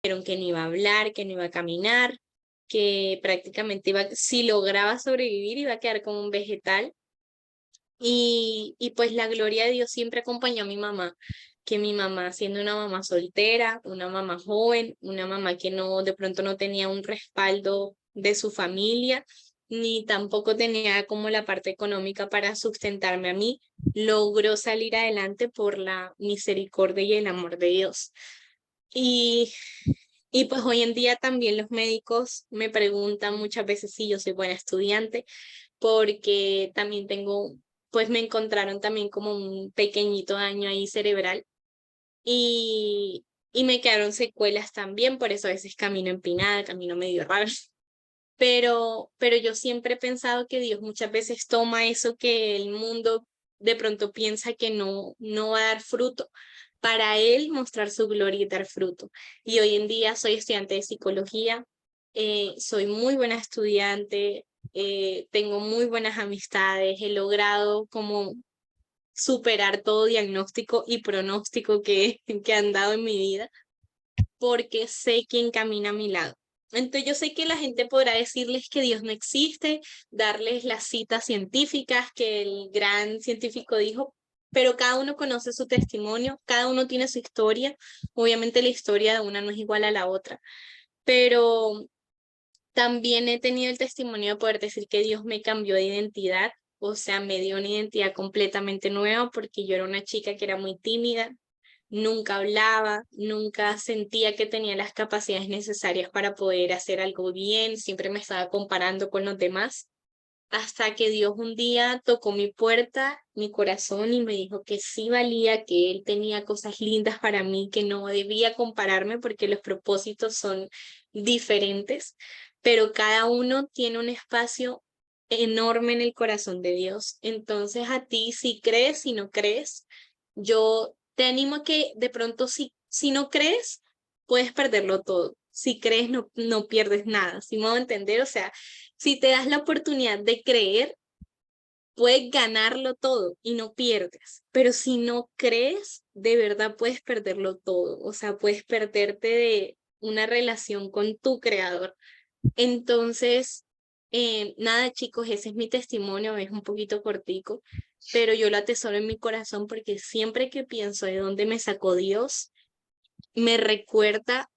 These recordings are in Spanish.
dijeron que no iba a hablar, que no iba a caminar, que prácticamente iba, si lograba sobrevivir, iba a quedar como un vegetal. Y pues la gloria de Dios siempre acompañó a mi mamá, que mi mamá siendo una mamá soltera, una mamá joven, una mamá que no, de pronto no tenía un respaldo de su familia, ni tampoco tenía como la parte económica para sustentarme a mí, logró salir adelante por la misericordia y el amor de Dios. Y, y pues hoy en día también los médicos me preguntan muchas veces si yo soy buena estudiante, porque también tengo, pues me encontraron también como un pequeñito daño ahí cerebral y me quedaron secuelas también, por eso a veces camino empinada, camino medio raro. Pero yo siempre he pensado que Dios muchas veces toma eso que el mundo de pronto piensa que no va a dar fruto, para Él mostrar su gloria y dar fruto. Y hoy en día soy estudiante de psicología, soy muy buena estudiante, tengo muy buenas amistades, he logrado como superar todo diagnóstico y pronóstico que han dado en mi vida porque sé quién camina a mi lado. Entonces yo sé que la gente podrá decirles que Dios no existe, darles las citas científicas que el gran científico dijo, pero cada uno conoce su testimonio, cada uno tiene su historia. Obviamente la historia de una no es igual a la otra, pero también he tenido el testimonio de poder decir que Dios me cambió de identidad, o sea, me dio una identidad completamente nueva porque yo era una chica que era muy tímida, nunca hablaba, nunca sentía que tenía las capacidades necesarias para poder hacer algo bien, siempre me estaba comparando con los demás, hasta que Dios un día tocó mi puerta, mi corazón y me dijo que sí valía, que Él tenía cosas lindas para mí, que no debía compararme porque los propósitos son diferentes, pero cada uno tiene un espacio enorme en el corazón de Dios. Entonces a ti, si crees, si no crees, yo te animo a que de pronto si no crees, puedes perderlo todo. Si crees, no pierdes nada. ¿Sí me voy a entender? O sea, si te das la oportunidad de creer, puedes ganarlo todo y no pierdes. Pero si no crees, de verdad puedes perderlo todo. O sea, puedes perderte de una relación con tu creador. Entonces, nada, chicos, ese es mi testimonio, es un poquito cortico, pero yo lo atesoro en mi corazón porque siempre que pienso de dónde me sacó Dios, me recuerda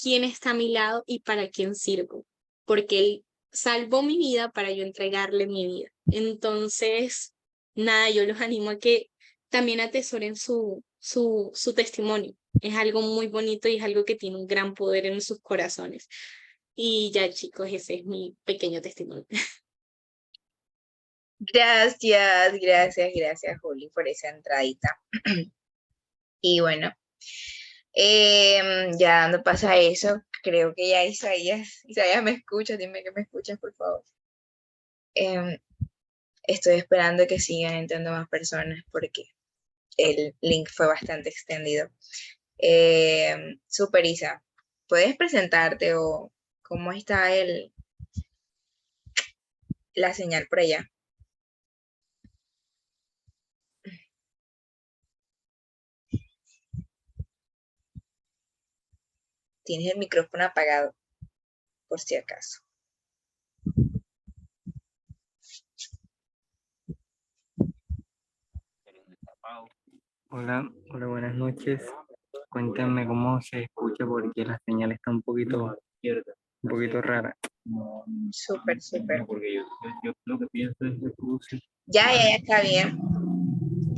quién está a mi lado y para quién sirvo, porque Él salvó mi vida para yo entregarle mi vida. Entonces, nada, yo los animo a que también atesoren su testimonio. Es algo muy bonito y es algo que tiene un gran poder en sus corazones. Y ya, chicos, ese es mi pequeño testimonio. Gracias, Juli, por esa entradita. Y bueno, ya dando paso a eso, creo que ya Isaías me escucha, dime que me escuchas, por favor. Em, Estoy esperando que sigan entrando más personas porque el link fue bastante extendido. Super Isa, ¿puedes presentarte o cómo está la señal por allá? Tienes el micrófono apagado, por si acaso. Hola, hola, buenas noches. Cuéntenme cómo se escucha porque la señal está un poquito rara. Súper, súper. Porque yo lo que pienso es que puse Ya está bien.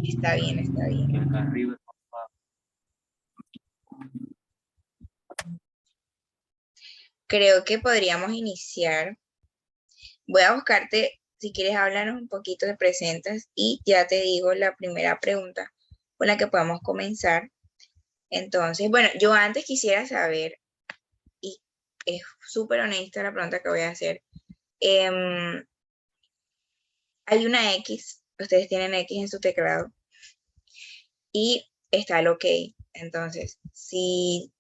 Está bien, está bien. que acá arriba. Creo que podríamos iniciar. Voy a buscarte, si quieres hablarnos un poquito, te presentas y ya te digo la primera pregunta con la que podemos comenzar. Entonces, bueno, yo antes quisiera saber, y es súper honesta la pregunta que voy a hacer. Hay una X, ustedes tienen X en su teclado y está el OK. Entonces, si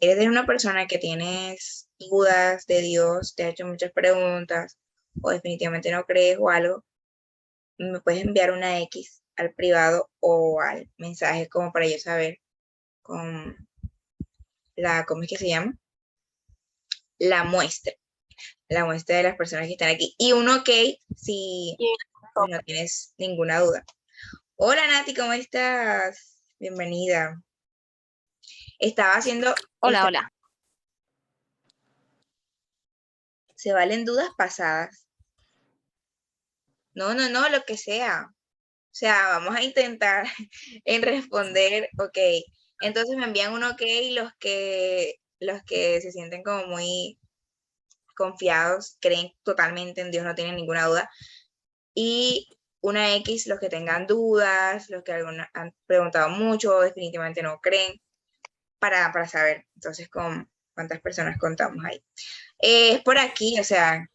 eres una persona que tienes dudas de Dios, te ha hecho muchas preguntas o definitivamente no crees o algo, me puedes enviar una X al privado o al mensaje como para yo saber con ¿cómo es que se llama? La muestra de las personas que están aquí. Y un ok si no tienes ninguna duda. Hola Nati, ¿cómo estás? Bienvenida. Estaba haciendo... Hola. Se valen dudas pasadas. No, lo que sea. O sea, vamos a intentar en responder, ok. Entonces me envían un ok los que se sienten como muy confiados, creen totalmente en Dios, no tienen ninguna duda. Y una X los que tengan dudas, los que algunos han preguntado mucho, definitivamente no creen, para saber. Entonces, ¿con cuántas personas contamos ahí? Es por aquí, o sea,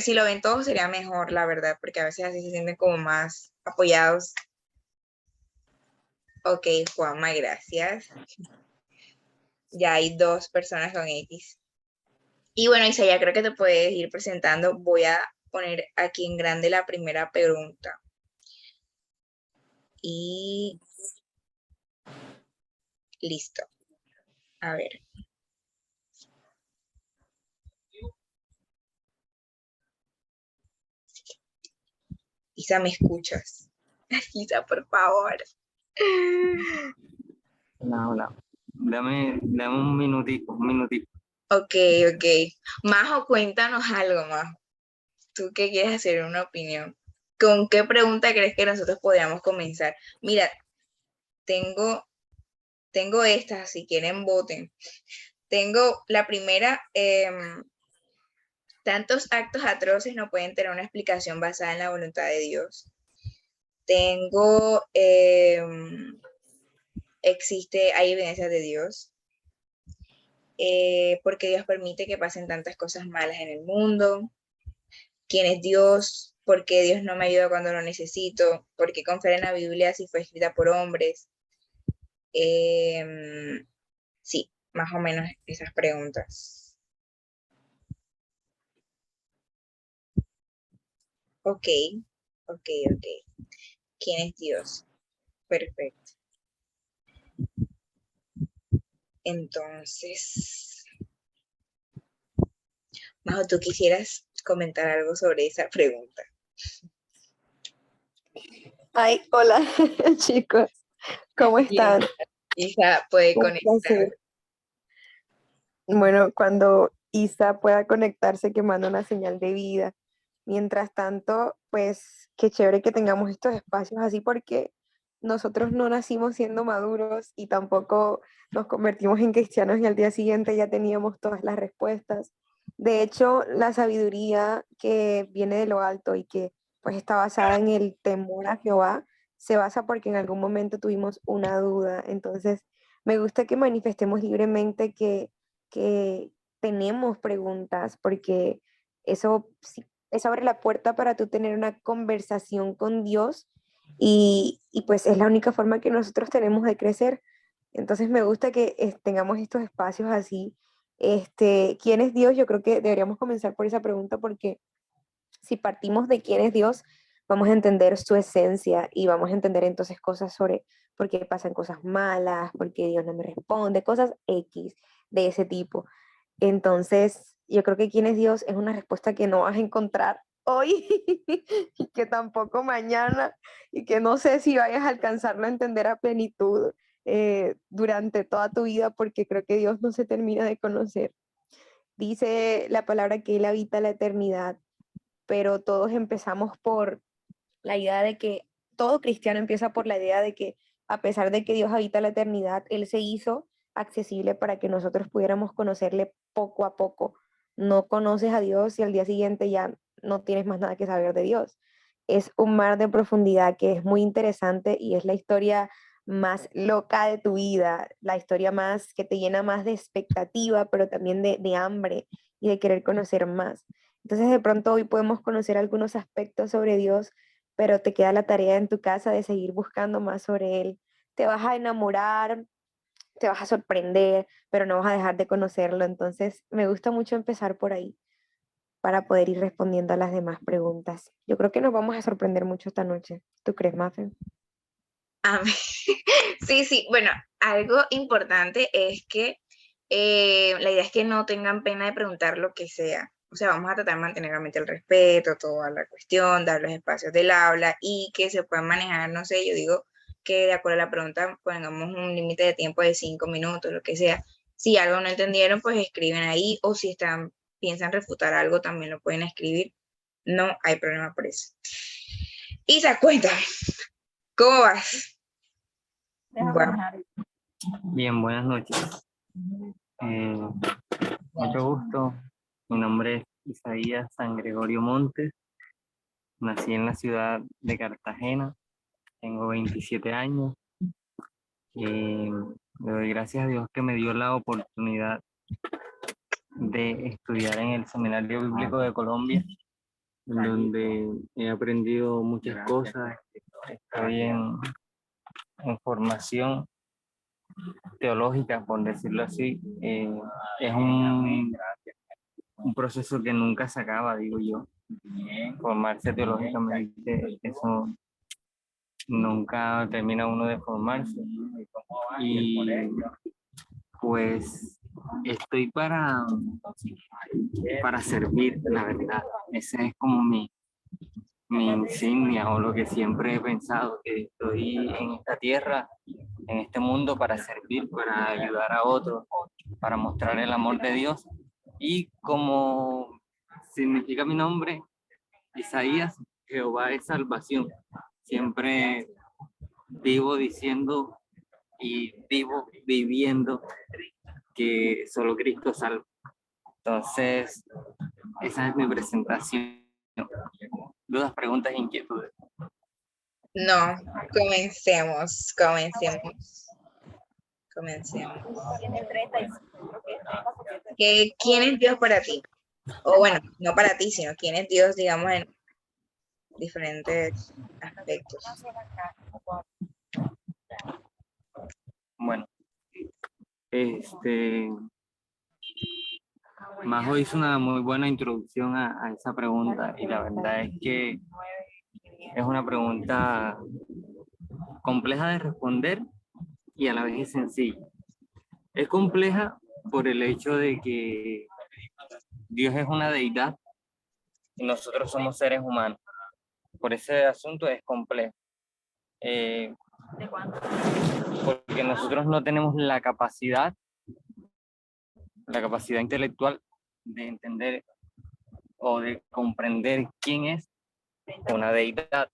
si lo ven todos sería mejor, la verdad, porque a veces así se sienten como más apoyados. Ok, Juanma, gracias. Ya hay 2 personas con X. Y bueno, Isaya, creo que te puedes ir presentando. Voy a poner aquí en grande la primera pregunta. Y listo. A ver. Isa, ¿me escuchas? Isa, por favor. Hola. Dame un minutico. Ok. Majo, cuéntanos algo, Majo. ¿Tú qué quieres hacer una opinión? ¿Con qué pregunta crees que nosotros podríamos comenzar? Mira, tengo estas, si quieren voten. Tengo la primera, tantos actos atroces no pueden tener una explicación basada en la voluntad de Dios. Tengo, hay evidencias de Dios. Porque Dios permite que pasen tantas cosas malas en el mundo. ¿Quién es Dios? ¿Por qué Dios no me ayuda cuando lo necesito? ¿Por qué confiar en la Biblia si fue escrita por hombres? Sí, más o menos esas preguntas. Ok. ¿Quién es Dios? Perfecto. Entonces, Majo, ¿tú quisieras comentar algo sobre esa pregunta? Ay, hola chicos, ¿cómo están? Isa puede Un conectar. placer. Bueno, cuando Isa pueda conectarse, que manda una señal de vida. Mientras tanto, pues qué chévere que tengamos estos espacios así porque nosotros no nacimos siendo maduros y tampoco nos convertimos en cristianos y al día siguiente ya teníamos todas las respuestas. De hecho, la sabiduría que viene de lo alto y que pues está basada en el temor a Jehová, se basa porque en algún momento tuvimos una duda. Entonces, me gusta que manifestemos libremente que tenemos preguntas porque eso abre la puerta para tú tener una conversación con Dios y pues es la única forma que nosotros tenemos de crecer. Entonces me gusta que tengamos estos espacios así. ¿Quién es Dios? Yo creo que deberíamos comenzar por esa pregunta porque si partimos de quién es Dios, vamos a entender su esencia y vamos a entender entonces cosas sobre por qué pasan cosas malas, por qué Dios no me responde, cosas X de ese tipo. Entonces, yo creo que quién es Dios es una respuesta que no vas a encontrar hoy y que tampoco mañana y que no sé si vayas a alcanzarlo a entender a plenitud durante toda tu vida porque creo que Dios no se termina de conocer. Dice la palabra que Él habita la eternidad, pero todos empezamos por la idea de que todo cristiano empieza por la idea de que a pesar de que Dios habita la eternidad, Él se hizo accesible para que nosotros pudiéramos conocerle poco a poco. No conoces a Dios y al día siguiente ya no tienes más nada que saber de Dios. Es un mar de profundidad que es muy interesante y es la historia más loca de tu vida, la historia más que te llena más de expectativa, pero también de hambre y de querer conocer más. Entonces de pronto hoy podemos conocer algunos aspectos sobre Dios, pero te queda la tarea en tu casa de seguir buscando más sobre Él. Te vas a enamorar, te vas a sorprender, pero no vas a dejar de conocerlo. Entonces me gusta mucho empezar por ahí para poder ir respondiendo a las demás preguntas. Yo creo que nos vamos a sorprender mucho esta noche. ¿Tú crees, Mafe? Sí, bueno, algo importante es que la idea es que no tengan pena de preguntar lo que sea. O sea, vamos a tratar de mantener realmente el respeto, toda la cuestión, dar los espacios del habla y que se puedan manejar, no sé, yo digo que de acuerdo a la pregunta pongamos un límite de tiempo de 5 minutos, lo que sea. Si algo no entendieron, pues escriben ahí, o si piensan refutar algo, también lo pueden escribir. No hay problema por eso. Isa, cuéntame, ¿cómo vas? Bueno, Bien, buenas noches. Mucho gusto. Mi nombre es Isaías San Gregorio Montes. Nací en la ciudad de Cartagena. Tengo 27 años. Le doy gracias a Dios que me dio la oportunidad de estudiar en el Seminario Bíblico de Colombia, donde he aprendido muchas cosas. Estoy en formación teológica, por decirlo así. Es un proceso que nunca se acaba, digo yo. Formarse teológicamente, eso nunca termina uno de formarse. Y pues estoy para servir, la verdad. Ese es como mi insignia, o lo que siempre he pensado, que estoy en esta tierra, en este mundo, para servir, para ayudar a otros, para mostrar el amor de Dios. Y como significa mi nombre, Isaías, Jehová es salvación. Siempre vivo diciendo y vivo viviendo que solo Cristo salva. Entonces, esa es mi presentación. ¿Dudas, preguntas, inquietudes? no, comencemos. ¿Quién es Dios para ti? O bueno, no para ti, sino quién es Dios, digamos, en diferentes aspectos. Bueno, Majo hizo una muy buena introducción a esa pregunta, y la verdad es que es una pregunta compleja de responder y a la vez es sencilla. Es compleja por el hecho de que Dios es una deidad y nosotros somos seres humanos. Por ese asunto es complejo. Porque nosotros no tenemos la capacidad intelectual de entender o de comprender quién es una deidad,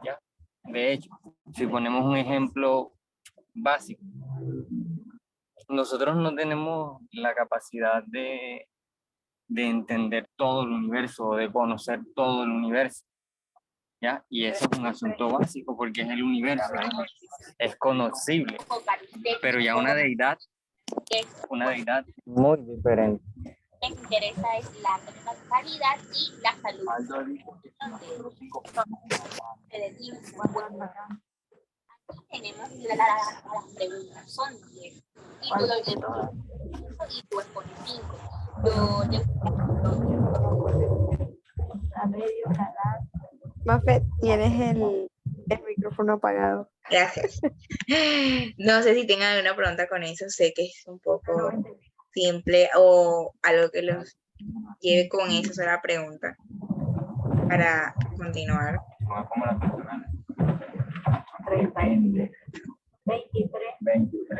¿ya? De hecho, si ponemos un ejemplo básico, nosotros no tenemos la capacidad de entender todo el universo o de conocer todo el universo, ¿ya? Y eso es un asunto básico porque es el universo, es conocible, pero ya una deidad muy diferente. Me interesa es la totalidad y la salud. Aquí tenemos las preguntas, son 10. Y tú lo y tú escoges 5. Mafe, tienes el micrófono apagado. Gracias. No sé si tengan alguna pregunta con eso, sé que es un poco simple o algo que los lleve con esa sola pregunta para continuar.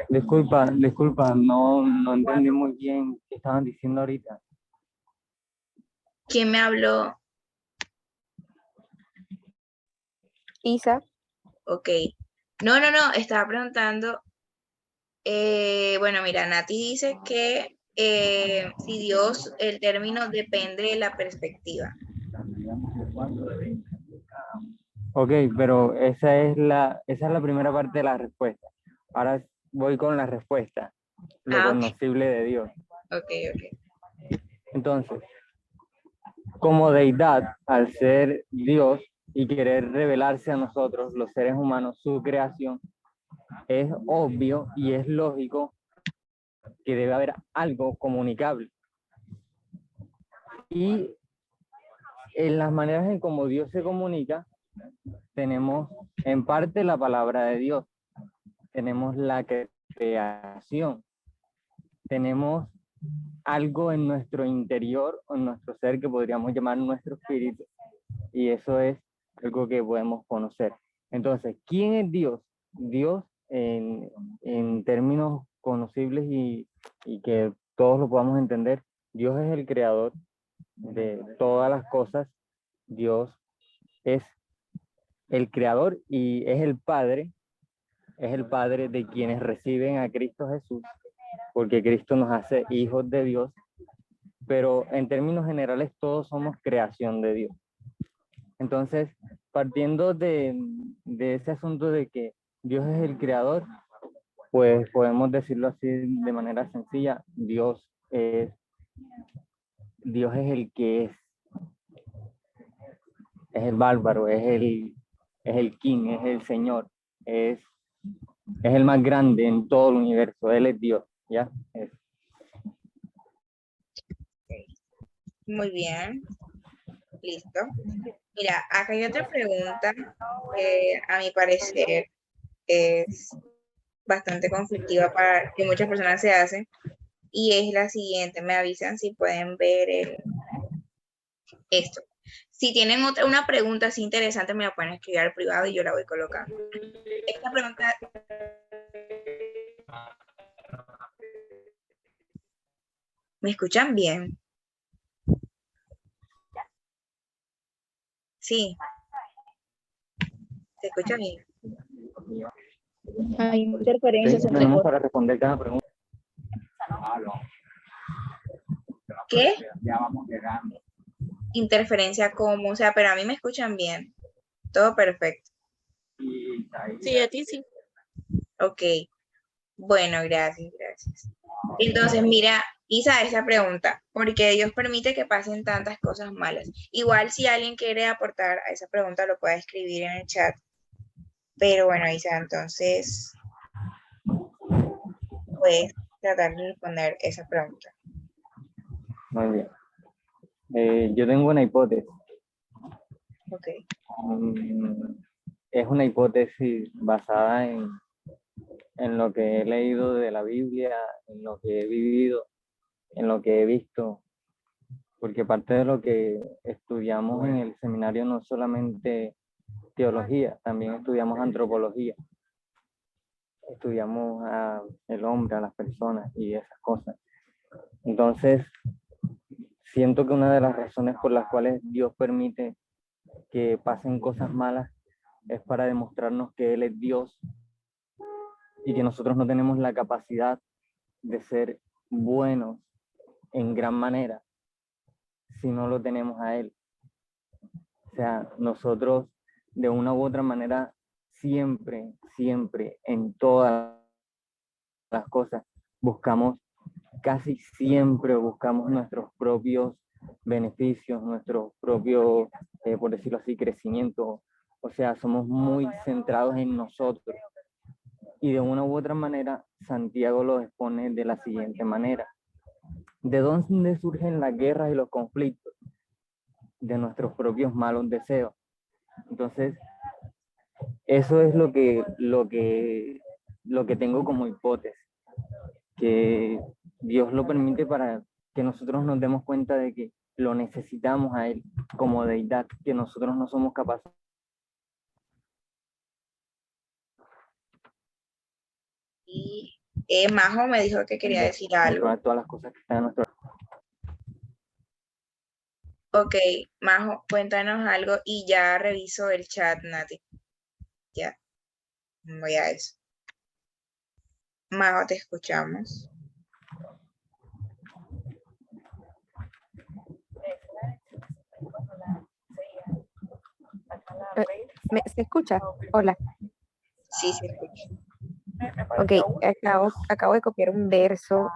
Disculpa, no entendí muy bien qué estaban diciendo ahorita. ¿Quién me habló? Isa. Ok. No, estaba preguntando. Bueno, mira, Nati dice que si Dios, el término depende de la perspectiva. Ok, pero esa es la primera parte de la respuesta. Ahora voy con la respuesta, lo conocible de Dios. Ok. Entonces, como deidad, al ser Dios y querer revelarse a nosotros, los seres humanos, su creación, es obvio y es lógico que debe haber algo comunicable. Y en las maneras en cómo Dios se comunica, tenemos en parte la palabra de Dios, tenemos la creación, tenemos algo en nuestro interior o en nuestro ser que podríamos llamar nuestro espíritu, y eso es algo que podemos conocer. Entonces, ¿quién es Dios? Dios, en términos conocibles y que todos lo podamos entender, Dios es el creador de todas las cosas. Dios es el creador y es el Padre de quienes reciben a Cristo Jesús, porque Cristo nos hace hijos de Dios, pero en términos generales todos somos creación de Dios. Entonces, partiendo de ese asunto de que Dios es el creador, pues podemos decirlo así de manera sencilla, Dios es el que es el bárbaro, es el king, es el Señor, es el más grande en todo el universo, Él es Dios, ¿ya? Muy bien, listo. Mira, acá hay otra pregunta que a mi parecer es bastante conflictiva para que muchas personas se hacen, y es la siguiente. Me avisan si pueden ver esto. Si tienen una pregunta así interesante, me la pueden escribir al privado y yo la voy colocando. Esta pregunta... ¿Me escuchan bien? Sí. ¿Se escucha bien? Hay interferencias Sí, tenemos para responder cada pregunta. ¿Qué? Ya vamos llegando. Interferencia como, o sea, pero a mí me escuchan bien. Todo perfecto. Sí, a ti sí. Ok. Bueno, gracias. Entonces, mira, Isa, esa pregunta, ¿por qué Dios permite que pasen tantas cosas malas? Igual si alguien quiere aportar a esa pregunta lo puede escribir en el chat. Pero bueno, Isa, entonces puedes tratar de responder esa pregunta. Muy bien. Yo tengo una hipótesis. Ok. Es una hipótesis basada en lo que he leído de la Biblia, en lo que he vivido, en lo que he visto, porque parte de lo que estudiamos en el seminario no es solamente teología, también estudiamos antropología, estudiamos al hombre, a las personas y esas cosas. Entonces, siento que una de las razones por las cuales Dios permite que pasen cosas malas es para demostrarnos que Él es Dios y que nosotros no tenemos la capacidad de ser buenos en gran manera si no lo tenemos a Él. O sea, nosotros de una u otra manera siempre, en todas las cosas casi siempre buscamos nuestros propios beneficios, nuestros propios, por decirlo así, crecimiento. O sea, somos muy centrados en nosotros. Y de una u otra manera, Santiago lo expone de la siguiente manera. ¿De dónde surgen las guerras y los conflictos? De nuestros propios malos deseos. Entonces, eso es lo que tengo como hipótesis, que Dios lo permite para que nosotros nos demos cuenta de que lo necesitamos a Él como deidad, que nosotros no somos capaces. Y Majo me dijo que quería decir algo. Todas las cosas que están en nuestro... Ok, Majo, cuéntanos algo y ya reviso el chat, Nati. Ya, voy a eso. Majo, te escuchamos. ¿Se escucha? Hola. Sí, se escucha. Ok, acabo de copiar un verso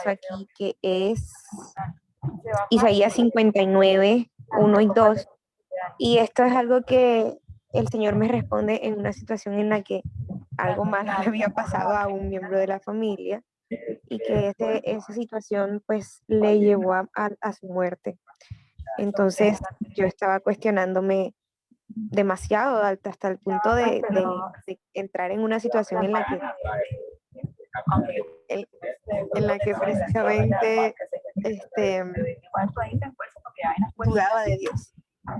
aquí que es Isaías 59, 1 y 2. Y esto es algo que el Señor me responde en una situación en la que algo malo le había pasado a un miembro de la familia y que esa situación pues le llevó a su muerte. Entonces yo estaba cuestionándome demasiado hasta el punto de entrar en una situación en la que en, en la que precisamente dudaba de Dios.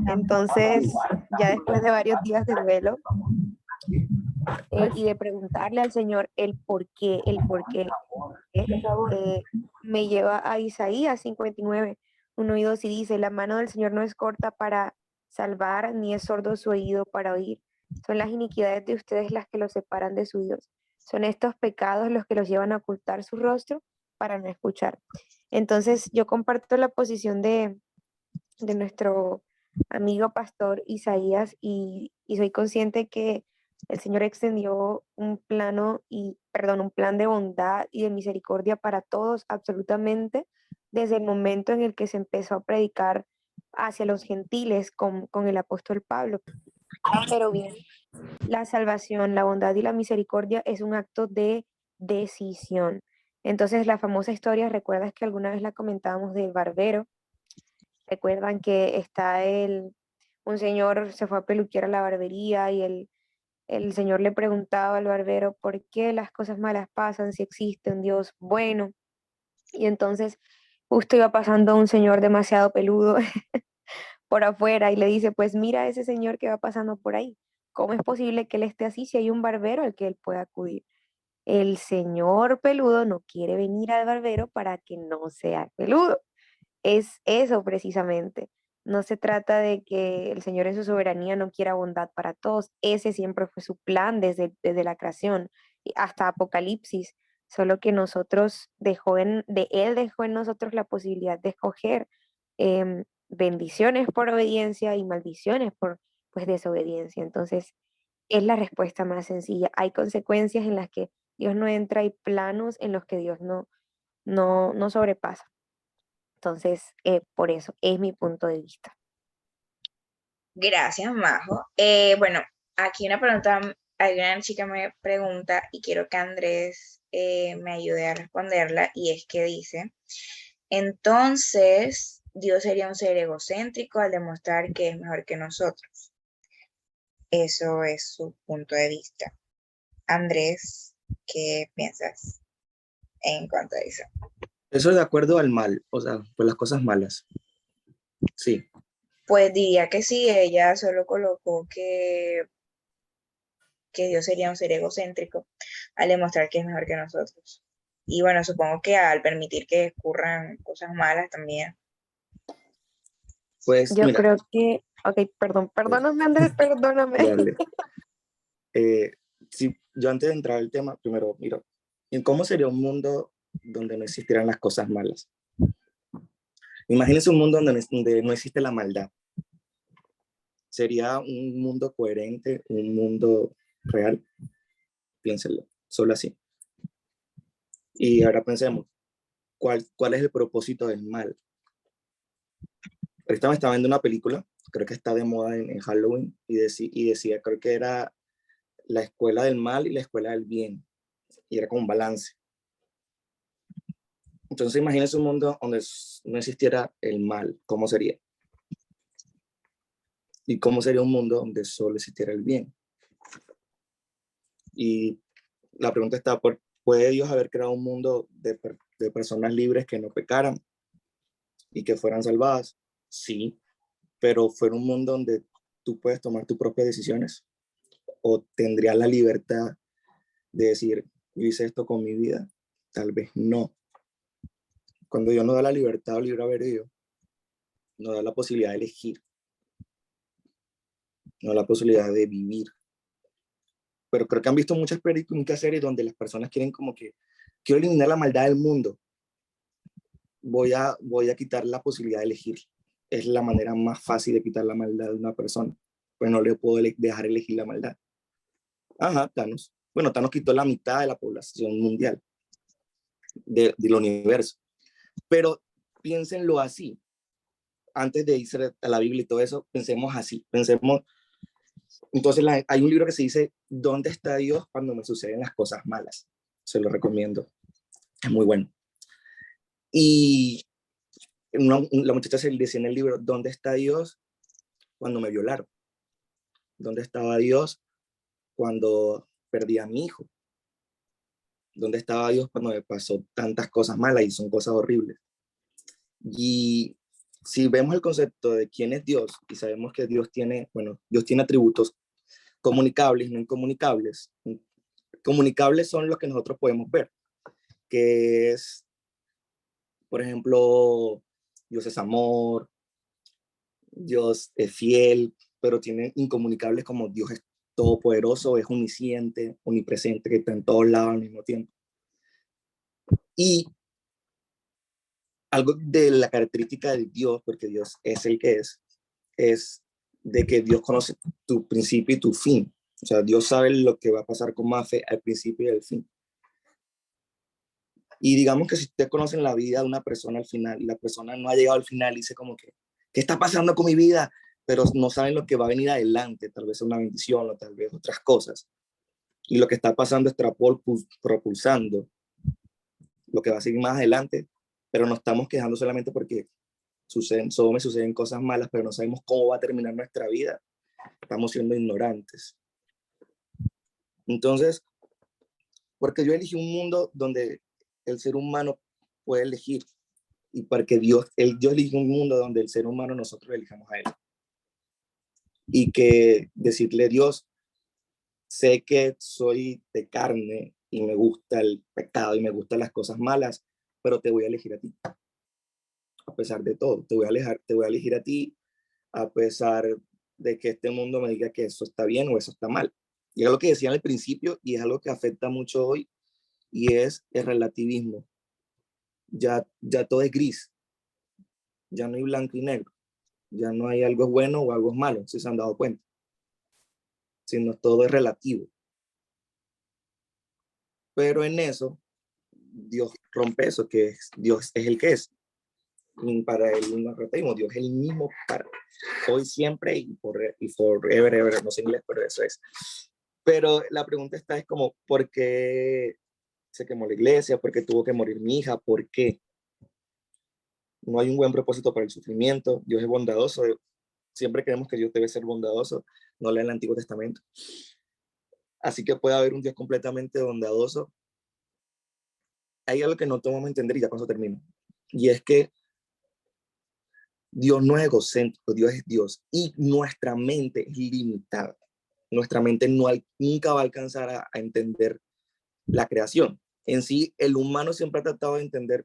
Entonces, ya después de varios días de duelo y de preguntarle al Señor el por qué, me lleva a Isaías 59, 1 y 2 y dice, la mano del Señor no es corta para salvar, ni es sordo su oído para oír. Son las iniquidades de ustedes las que los separan de su Dios. Son estos pecados los que los llevan a ocultar su rostro para no escuchar. Entonces yo comparto la posición de nuestro amigo pastor Isaías y soy consciente que el Señor extendió un un plan de bondad y de misericordia para todos, absolutamente, desde el momento en el que se empezó a predicar hacia los gentiles con el apóstol Pablo. Pero bien, la salvación, la bondad y la misericordia es un acto de decisión. Entonces, la famosa historia, ¿recuerdas que alguna vez la comentábamos del barbero? Recuerdan que un señor se fue a peluquear a la barbería y el señor le preguntaba al barbero por qué las cosas malas pasan, si existe un Dios bueno. Y entonces justo iba pasando un señor demasiado peludo por afuera y le dice, pues mira a ese señor que va pasando por ahí. ¿Cómo es posible que él esté así si hay un barbero al que él pueda acudir? El señor peludo no quiere venir al barbero para que no sea peludo. Es eso precisamente. No se trata de que el Señor en su soberanía no quiera bondad para todos. Ese siempre fue su plan desde la creación y hasta Apocalipsis. Solo que Él dejó en nosotros la posibilidad de escoger bendiciones por obediencia y maldiciones por pues, desobediencia. Entonces, es la respuesta más sencilla. Hay consecuencias en las que Dios no entra y planos en los que Dios no sobrepasa. Entonces, por eso es mi punto de vista. Gracias, Majo. Bueno, aquí alguna chica me pregunta y quiero que Andrés me ayude a responderla y es que dice, entonces, Dios sería un ser egocéntrico al demostrar que es mejor que nosotros. Eso es su punto de vista. Andrés, ¿qué piensas en cuanto a eso? Eso es de acuerdo al mal, o sea, pues las cosas malas. Sí. Pues diría que sí, ella solo colocó que Dios sería un ser egocéntrico al demostrar que es mejor que nosotros. Y bueno, supongo que al permitir que ocurran cosas malas también. Pues Yo mira, creo que, ok, perdóname Andrés, perdóname. dale. Sí, yo antes de entrar al tema, primero, mira, ¿en cómo sería un mundo donde no existieran las cosas malas? Imagínense un mundo donde no existe la maldad. ¿Sería un mundo coherente, un mundo real? Piénsenlo, solo así. Y ahora pensemos, ¿cuál es el propósito del mal? Ahorita me estaba viendo una película, creo que está de moda en Halloween, y decía, creo que era la escuela del mal y la escuela del bien, y era como un balance. Entonces imagínense un mundo donde no existiera el mal, ¿cómo sería? ¿Y cómo sería un mundo donde solo existiera el bien? Y la pregunta está, ¿puede Dios haber creado un mundo de personas libres que no pecaran y que fueran salvadas? Sí, pero fuera un mundo donde tú puedes tomar tus propias decisiones o tendrías la libertad de decir, yo hice esto con mi vida. Tal vez no. Cuando Dios nos da la libertad o libre albedrío, nos da la posibilidad de elegir, nos da la posibilidad de vivir. Pero creo que han visto muchas películas, muchas series donde las personas quieren como que, quiero eliminar la maldad del mundo. Voy a quitar la posibilidad de elegir. Es la manera más fácil de quitar la maldad de una persona. Pues no le puedo dejar elegir la maldad. Ajá, Thanos. Bueno, Thanos quitó la mitad de la población mundial del universo. Pero piénsenlo así. Antes de irse a la Biblia y todo eso, pensemos así. Entonces hay un libro que se dice, ¿dónde está Dios cuando me suceden las cosas malas? Se lo recomiendo. Es muy bueno. Y la muchacha se decía en el libro, ¿dónde está Dios cuando me violaron? ¿Dónde estaba Dios cuando perdí a mi hijo? ¿Dónde estaba Dios cuando me pasó tantas cosas malas y son cosas horribles? Y si vemos el concepto de quién es Dios y sabemos que Dios tiene, bueno, Dios tiene atributos comunicables y no incomunicables. Comunicables son los que nosotros podemos ver, que es, por ejemplo, Dios es amor, Dios es fiel, pero tiene incomunicables como Dios es todopoderoso, es omnisciente, omnipresente, que está en todos lados al mismo tiempo. Y algo de la característica de Dios, porque Dios es el que es de que Dios conoce tu principio y tu fin. O sea, Dios sabe lo que va a pasar con Mafe al principio y al fin. Y digamos que si usted conoce la vida de una persona al final y la persona no ha llegado al final y dice como que, ¿qué está pasando con mi vida? Pero no saben lo que va a venir adelante, tal vez una bendición o tal vez otras cosas. Y lo que está pasando está propulsando lo que va a seguir más adelante, pero nos estamos quejando solamente porque solo me suceden cosas malas, pero no sabemos cómo va a terminar nuestra vida. Estamos siendo ignorantes. Entonces, porque yo elegí un mundo donde el ser humano puede elegir, y porque Dios elige un mundo donde el ser humano nosotros elijamos a él. Y que decirle, Dios, sé que soy de carne y me gusta el pecado y me gustan las cosas malas, pero te voy a elegir a ti. A pesar de todo, te voy a elegir a ti, a pesar de que este mundo me diga que eso está bien o eso está mal. Y es algo que decía al principio y es algo que afecta mucho hoy, y es el relativismo. Ya todo es gris, ya no hay blanco y negro, ya no hay algo bueno o algo malo, si se han dado cuenta, sino todo es relativo. Pero en eso, Dios rompe eso, que Dios es el que es. Y para él no repetimos, Dios es el mismo para hoy, siempre y forever, ever, no sé inglés, pero eso es. Pero la pregunta es como, ¿por qué se quemó la iglesia? ¿Por qué tuvo que morir mi hija? ¿Por qué? No hay un buen propósito para el sufrimiento. Dios es bondadoso. Siempre creemos que Dios debe ser bondadoso. No leen el Antiguo Testamento. Así que puede haber un Dios completamente bondadoso. Hay algo que no tomamos a entender y ya con eso termino. Y es que Dios no es egocéntrico, Dios es Dios. Y nuestra mente es limitada. Nuestra mente nunca va a alcanzar a entender la creación. En sí, el humano siempre ha tratado de entender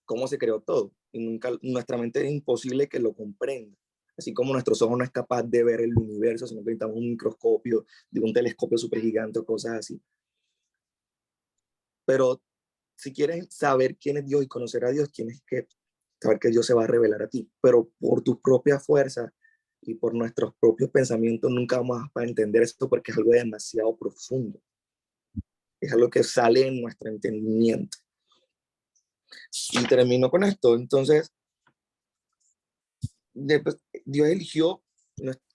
cómo se creó todo. Y nuestra mente es imposible que lo comprenda. Así como nuestros ojos no es capaz de ver el universo, sino que necesitamos un microscopio, de un telescopio súper gigante o cosas así. Pero si quieres saber quién es Dios y conocer a Dios, tienes que saber que Dios se va a revelar a ti. Pero por tu propia fuerza y por nuestros propios pensamientos nunca vamos a entender esto, porque es algo demasiado profundo. Es algo que sale en nuestro entendimiento. Y termino con esto. Entonces, Dios eligió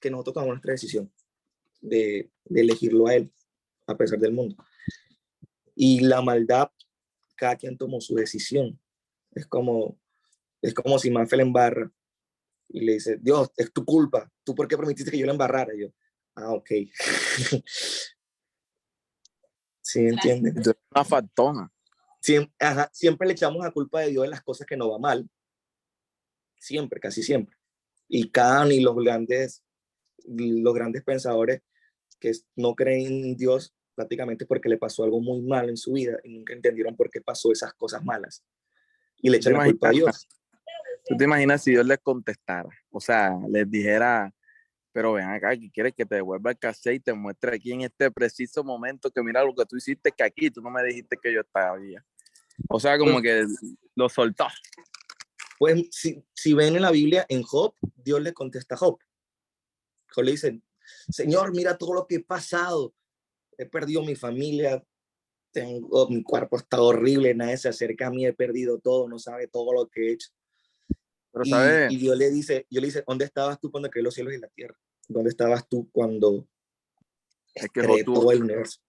que nosotros tomamos nuestra decisión de elegirlo a él, a pesar del mundo. Y la maldad, cada quien tomó su decisión. Es como si Manfred embarra y le dice, Dios, es tu culpa. ¿Tú por qué permitiste que yo la embarrara? Y yo, ok. ¿Sí entienden? Entonces, una faltona. Siempre le echamos la culpa de Dios en las cosas que no va mal. Siempre, casi siempre. Y Kant y los grandes pensadores que no creen en Dios prácticamente porque le pasó algo muy malo en su vida y nunca entendieron por qué pasó esas cosas malas. Y le echan la culpa a Dios. ¿Tú te imaginas si Dios les contestara? O sea, les dijera, pero ven acá, ¿qué quieres que te devuelva el cassette y te muestre aquí en este preciso momento que mira lo que tú hiciste, que aquí tú no me dijiste que yo estaba bien? O sea, como que lo soltó. Pues si ven en la Biblia, en Job, Dios le contesta a Job. Job le dice, Señor, mira todo lo que he pasado. He perdido mi familia, mi cuerpo está horrible, nadie se acerca a mí, he perdido todo, no sabe todo lo que he hecho. Pero, Y Dios le dice, ¿dónde estabas tú cuando creó los cielos y la tierra? ¿Dónde estabas tú cuando creó todo el universo?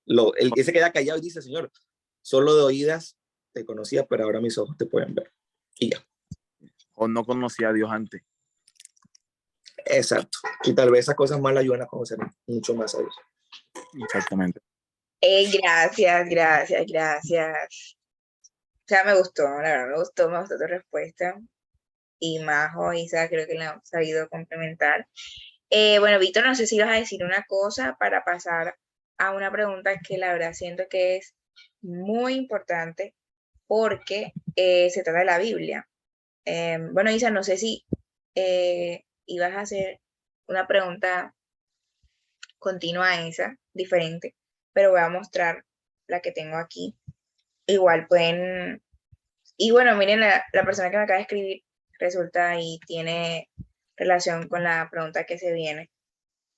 Él se queda callado y dice, Señor, solo de oídas te conocía, pero ahora mis ojos te pueden ver. Y ya. O no conocía a Dios antes. Exacto. Y tal vez esas cosas malas ayudan a conocer mucho más a Dios. Exactamente. Gracias, gracias, gracias. O sea, me gustó, la verdad, me gustó tu respuesta. Y Majo, Isa, creo que la han sabido complementar. Bueno, Víctor, no sé si vas a decir una cosa para pasar a una pregunta que la verdad siento que es muy importante porque se trata de la Biblia. Bueno, Isa, no sé si ibas a hacer una pregunta continua a esa, diferente, pero voy a mostrar la que tengo aquí. Igual pueden, y bueno, miren, la persona que me acaba de escribir resulta y tiene relación con la pregunta que se viene.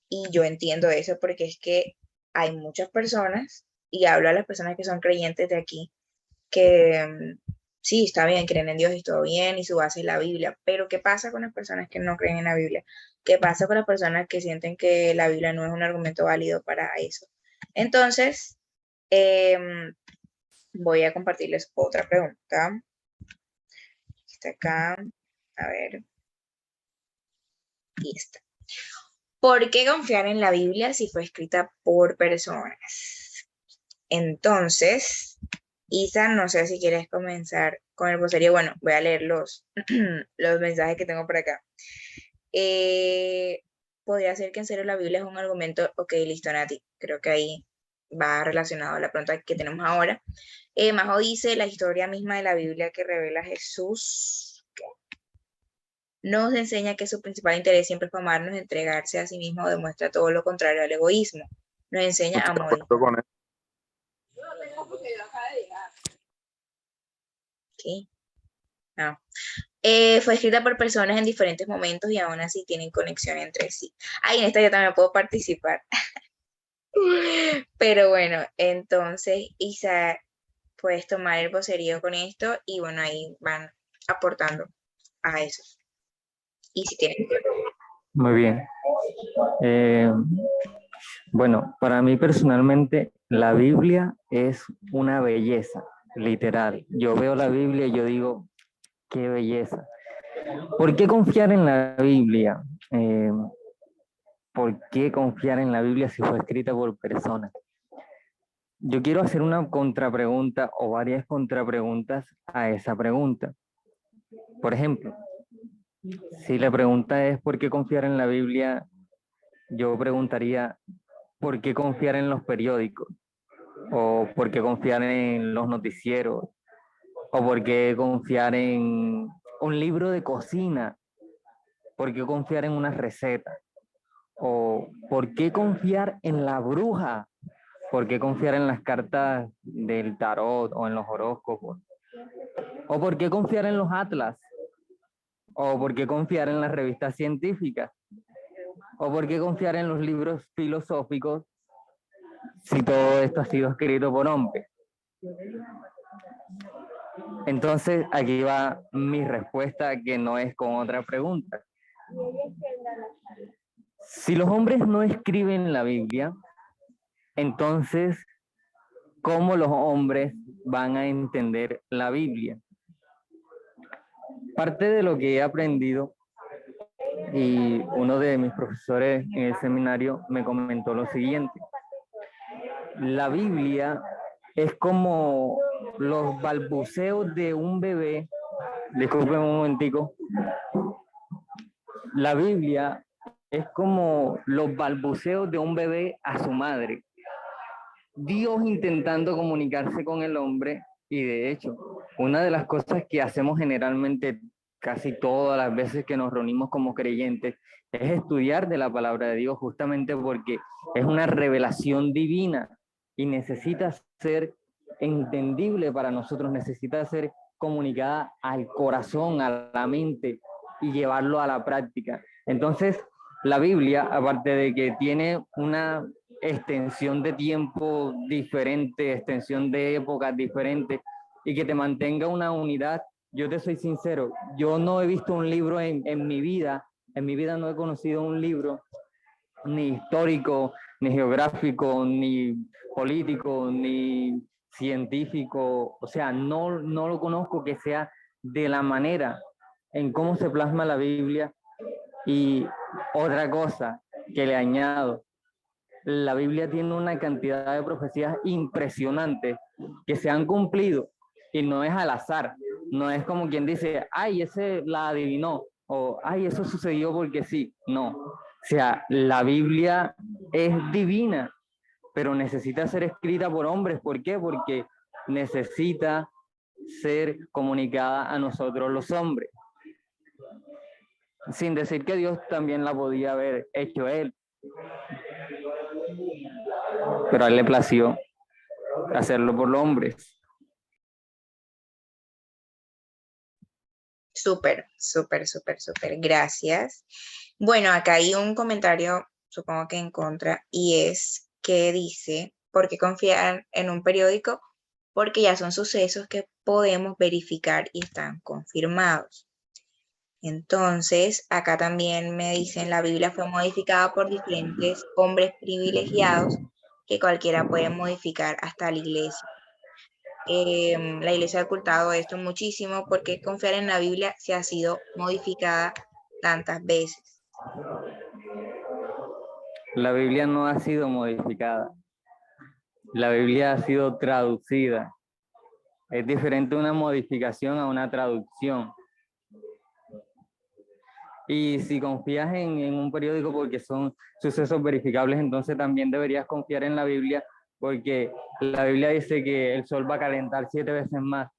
Y yo entiendo eso porque es que hay muchas personas, y hablo a las personas que son creyentes de aquí, que sí, está bien, creen en Dios y todo bien, y su base es la Biblia, pero ¿qué pasa con las personas que no creen en la Biblia? ¿Qué pasa con las personas que sienten que la Biblia no es un argumento válido para eso? Entonces, voy a compartirles otra pregunta. Está acá, a ver, y esta. ¿Por qué confiar en la Biblia si fue escrita por personas? Entonces, Isa, no sé si quieres comenzar con el vocerío. Bueno, voy a leer los, los mensajes que tengo por acá. Podría ser que en serio la Biblia es un argumento. Ok, listo, Nati. Creo que ahí va relacionado a la pregunta que tenemos ahora. Majo dice, la historia misma de la Biblia que revela Jesús nos enseña que su principal interés siempre es amarnos, entregarse a sí mismo, demuestra todo lo contrario al egoísmo. Nos enseña Estoy de amor. acuerdo con eso. ¿Qué? No. Fue escrita por personas en diferentes momentos y aún así tienen conexión entre sí. Ahí en esta yo también puedo participar. Pero bueno, entonces Isa, puedes tomar el vocerío con esto y bueno, ahí van aportando a eso. Y si tienen. Muy bien. Bueno, para mí personalmente la Biblia es una belleza, literal. Yo veo la Biblia y yo digo, qué belleza. ¿Por qué confiar en la Biblia? ¿Por qué confiar en la Biblia si fue escrita por personas? Yo quiero hacer una contrapregunta o varias contrapreguntas a esa pregunta. Por ejemplo, si la pregunta es ¿por qué confiar en la Biblia? Yo preguntaría ¿por qué confiar en los periódicos? ¿O por qué confiar en los noticieros? ¿O por qué confiar en un libro de cocina? ¿Por qué confiar en una receta? ¿O por qué confiar en la bruja? ¿Por qué confiar en las cartas del tarot o en los horóscopos? ¿O por qué confiar en los atlas? ¿O por qué confiar en las revistas científicas? ¿O por qué confiar en los libros filosóficos si todo esto ha sido escrito por hombres? Entonces, aquí va mi respuesta, que no es con otra pregunta. Si los hombres no escriben la Biblia, entonces, ¿cómo los hombres van a entender la Biblia? Parte de lo que he aprendido, y uno de mis profesores en el seminario me comentó lo siguiente: la Biblia es como los balbuceos de un bebé. Disculpen un momentico. La Biblia es como los balbuceos de un bebé a su madre. Dios intentando comunicarse con el hombre, y de hecho, una de las cosas que hacemos generalmente casi todas las veces que nos reunimos como creyentes es estudiar de la palabra de Dios, justamente porque es una revelación divina y necesita ser entendible para nosotros, necesita ser comunicada al corazón, a la mente y llevarlo a la práctica. Entonces, la Biblia, aparte de que tiene una extensión de tiempo diferente, extensión de épocas diferentes y que te mantenga una unidad, yo te soy sincero, yo no he visto un libro en mi vida no he conocido un libro ni histórico, ni geográfico, ni político, ni científico, o sea, no lo conozco que sea de la manera en cómo se plasma la Biblia. Y otra cosa que le añado, la Biblia tiene una cantidad de profecías impresionantes que se han cumplido y no es al azar, no es como quien dice, ay, ese la adivinó o ay, eso sucedió porque sí, no. O sea, la Biblia es divina, pero necesita ser escrita por hombres. ¿Por qué? Porque necesita ser comunicada a nosotros los hombres. Sin decir que Dios también la podía haber hecho él, pero a él le plació hacerlo por los hombres. Súper, súper, súper, súper. Gracias. Bueno, acá hay un comentario, supongo que en contra, y es que dice, ¿por qué confiar en un periódico? Porque ya son sucesos que podemos verificar y están confirmados. Entonces, acá también me dicen, la Biblia fue modificada por diferentes hombres privilegiados que cualquiera puede modificar hasta la iglesia. La iglesia ha ocultado esto muchísimo porque confiar en la Biblia se ha sido modificada tantas veces. La Biblia no ha sido modificada. La Biblia ha sido traducida. Es diferente una modificación a una traducción. Y si confías en un periódico porque son sucesos verificables, entonces también deberías confiar en la Biblia, porque la Biblia dice que el sol va a calentar 7 veces más.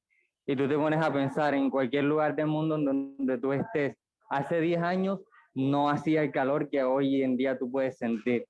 Y tú te pones a pensar en cualquier lugar del mundo en donde tú estés. Hace 10 años no hacía el calor que hoy en día tú puedes sentir.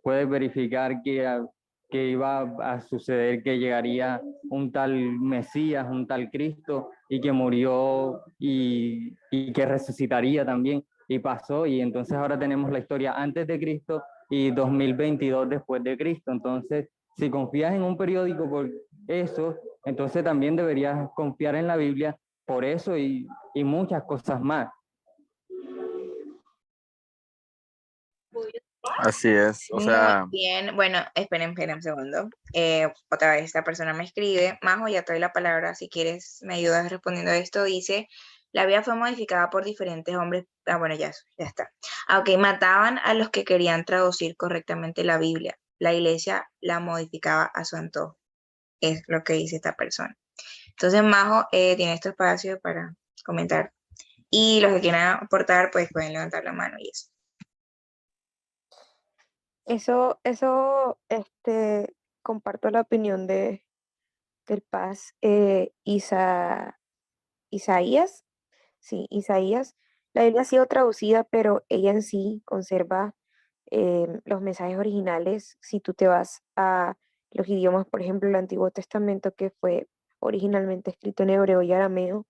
Puedes verificar que iba a suceder, que llegaría un tal Mesías, un tal Cristo, y que murió y que resucitaría también, y pasó, y entonces ahora tenemos la historia antes de Cristo y 2022 después de Cristo. Entonces, si confías en un periódico por eso, entonces también deberías confiar en la Biblia por eso y muchas cosas más. Así es, o Muy sea, bien. Bueno, esperen un segundo. Otra vez esta persona me escribe. Majo, ya te doy la palabra. Si quieres, me ayudas respondiendo a esto. Dice, la Biblia fue modificada por diferentes hombres. Ah, bueno, ya está. Aunque mataban a los que querían traducir correctamente la Biblia. La iglesia la modificaba a su antojo. Es lo que dice esta persona. Entonces, Majo tiene este espacio para comentar. Y los que quieran aportar, pues pueden levantar la mano y eso. Comparto la opinión del Paz Isaías. Sí, Isaías. La Biblia ha sido traducida, pero ella en sí conserva los mensajes originales. Si tú te vas a los idiomas, por ejemplo, el Antiguo Testamento, que fue originalmente escrito en hebreo y arameo,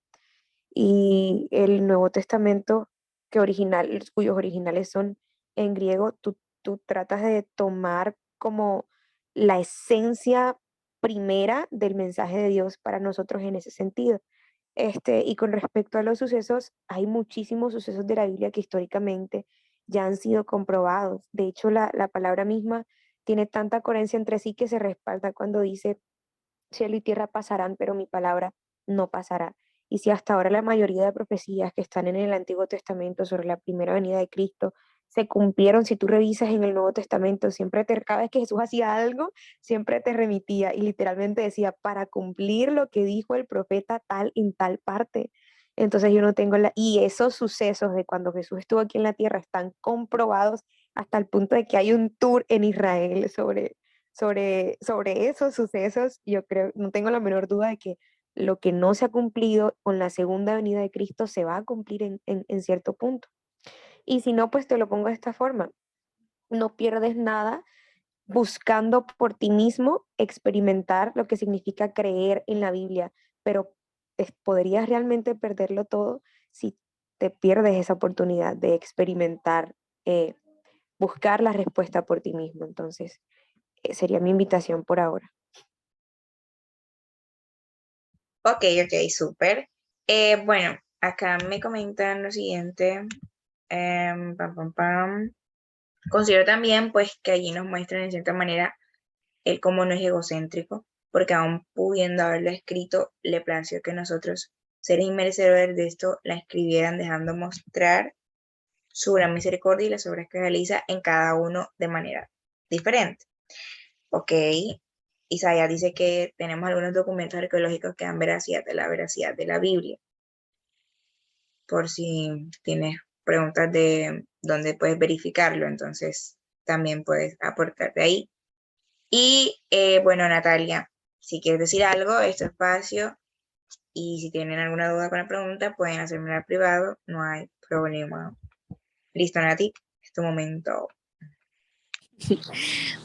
y el Nuevo Testamento, cuyos originales son en griego, tú tratas de tomar como la esencia primera del mensaje de Dios para nosotros en ese sentido. Y con respecto a los sucesos, hay muchísimos sucesos de la Biblia que históricamente ya han sido comprobados. De hecho, la palabra misma tiene tanta coherencia entre sí que se respalda cuando dice, cielo y tierra pasarán, pero mi palabra no pasará. Y si hasta ahora la mayoría de profecías que están en el Antiguo Testamento sobre la primera venida de Cristo se cumplieron, si tú revisas en el Nuevo Testamento, cada vez que Jesús hacía algo, siempre te remitía y literalmente decía, para cumplir lo que dijo el profeta tal en tal parte. Entonces yo no tengo y esos sucesos de cuando Jesús estuvo aquí en la tierra están comprobados hasta el punto de que hay un tour en Israel sobre esos sucesos. Yo creo, no tengo la menor duda de que lo que no se ha cumplido con la segunda venida de Cristo se va a cumplir en cierto punto. Y si no, pues te lo pongo de esta forma. No pierdes nada buscando por ti mismo experimentar lo que significa creer en la Biblia, pero podrías realmente perderlo todo si te pierdes esa oportunidad de experimentar, buscar la respuesta por ti mismo. Entonces, sería mi invitación por ahora. Ok, súper. Bueno, acá me comentan lo siguiente. Pam, pam, pam. Considero también, pues, que allí nos muestran en cierta manera él cómo no es egocéntrico, porque aún pudiendo haberlo escrito, le plació que nosotros, seres inmerecedores de esto, la escribieran dejando mostrar su gran misericordia y las obras que realiza en cada uno de manera diferente. Ok, Isaías dice que tenemos algunos documentos arqueológicos que dan la veracidad de la Biblia. Por si tienes preguntas de dónde puedes verificarlo, entonces también puedes aportarte ahí. Y bueno, Natalia, si quieres decir algo, este espacio, y si tienen alguna duda con la pregunta, pueden hacerme al privado, no hay problema. Listo, Nati, es tu momento.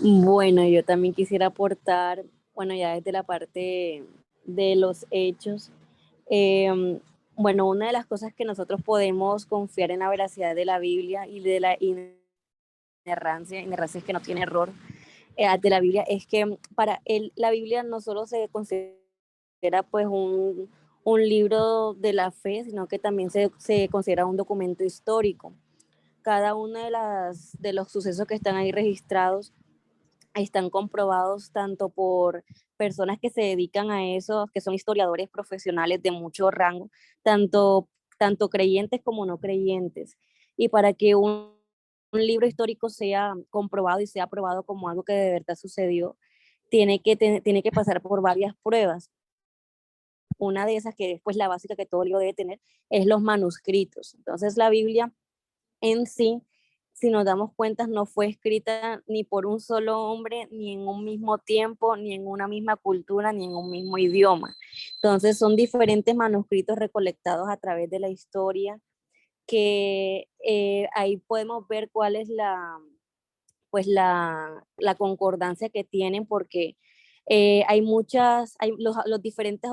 Bueno, yo también quisiera aportar, bueno, ya desde la parte de los hechos. eh, bueno, una de las cosas que nosotros podemos confiar en la veracidad de la Biblia y de la inerrancia es que no tiene error, de la Biblia, es que para él la Biblia no solo se considera pues un libro de la fe, sino que también se considera un documento histórico. Cada uno de los sucesos que están ahí registrados están comprobados tanto por personas que se dedican a eso, que son historiadores profesionales de mucho rango, tanto creyentes como no creyentes. Y para que un libro histórico sea comprobado y sea aprobado como algo que de verdad sucedió, tiene que pasar por varias pruebas. Una de esas, que es pues la básica que todo libro debe tener, es los manuscritos. Entonces la Biblia en sí, si nos damos cuenta, no fue escrita ni por un solo hombre, ni en un mismo tiempo, ni en una misma cultura, ni en un mismo idioma. Entonces son diferentes manuscritos recolectados a través de la historia, que ahí podemos ver cuál es la concordancia que tienen, porque los diferentes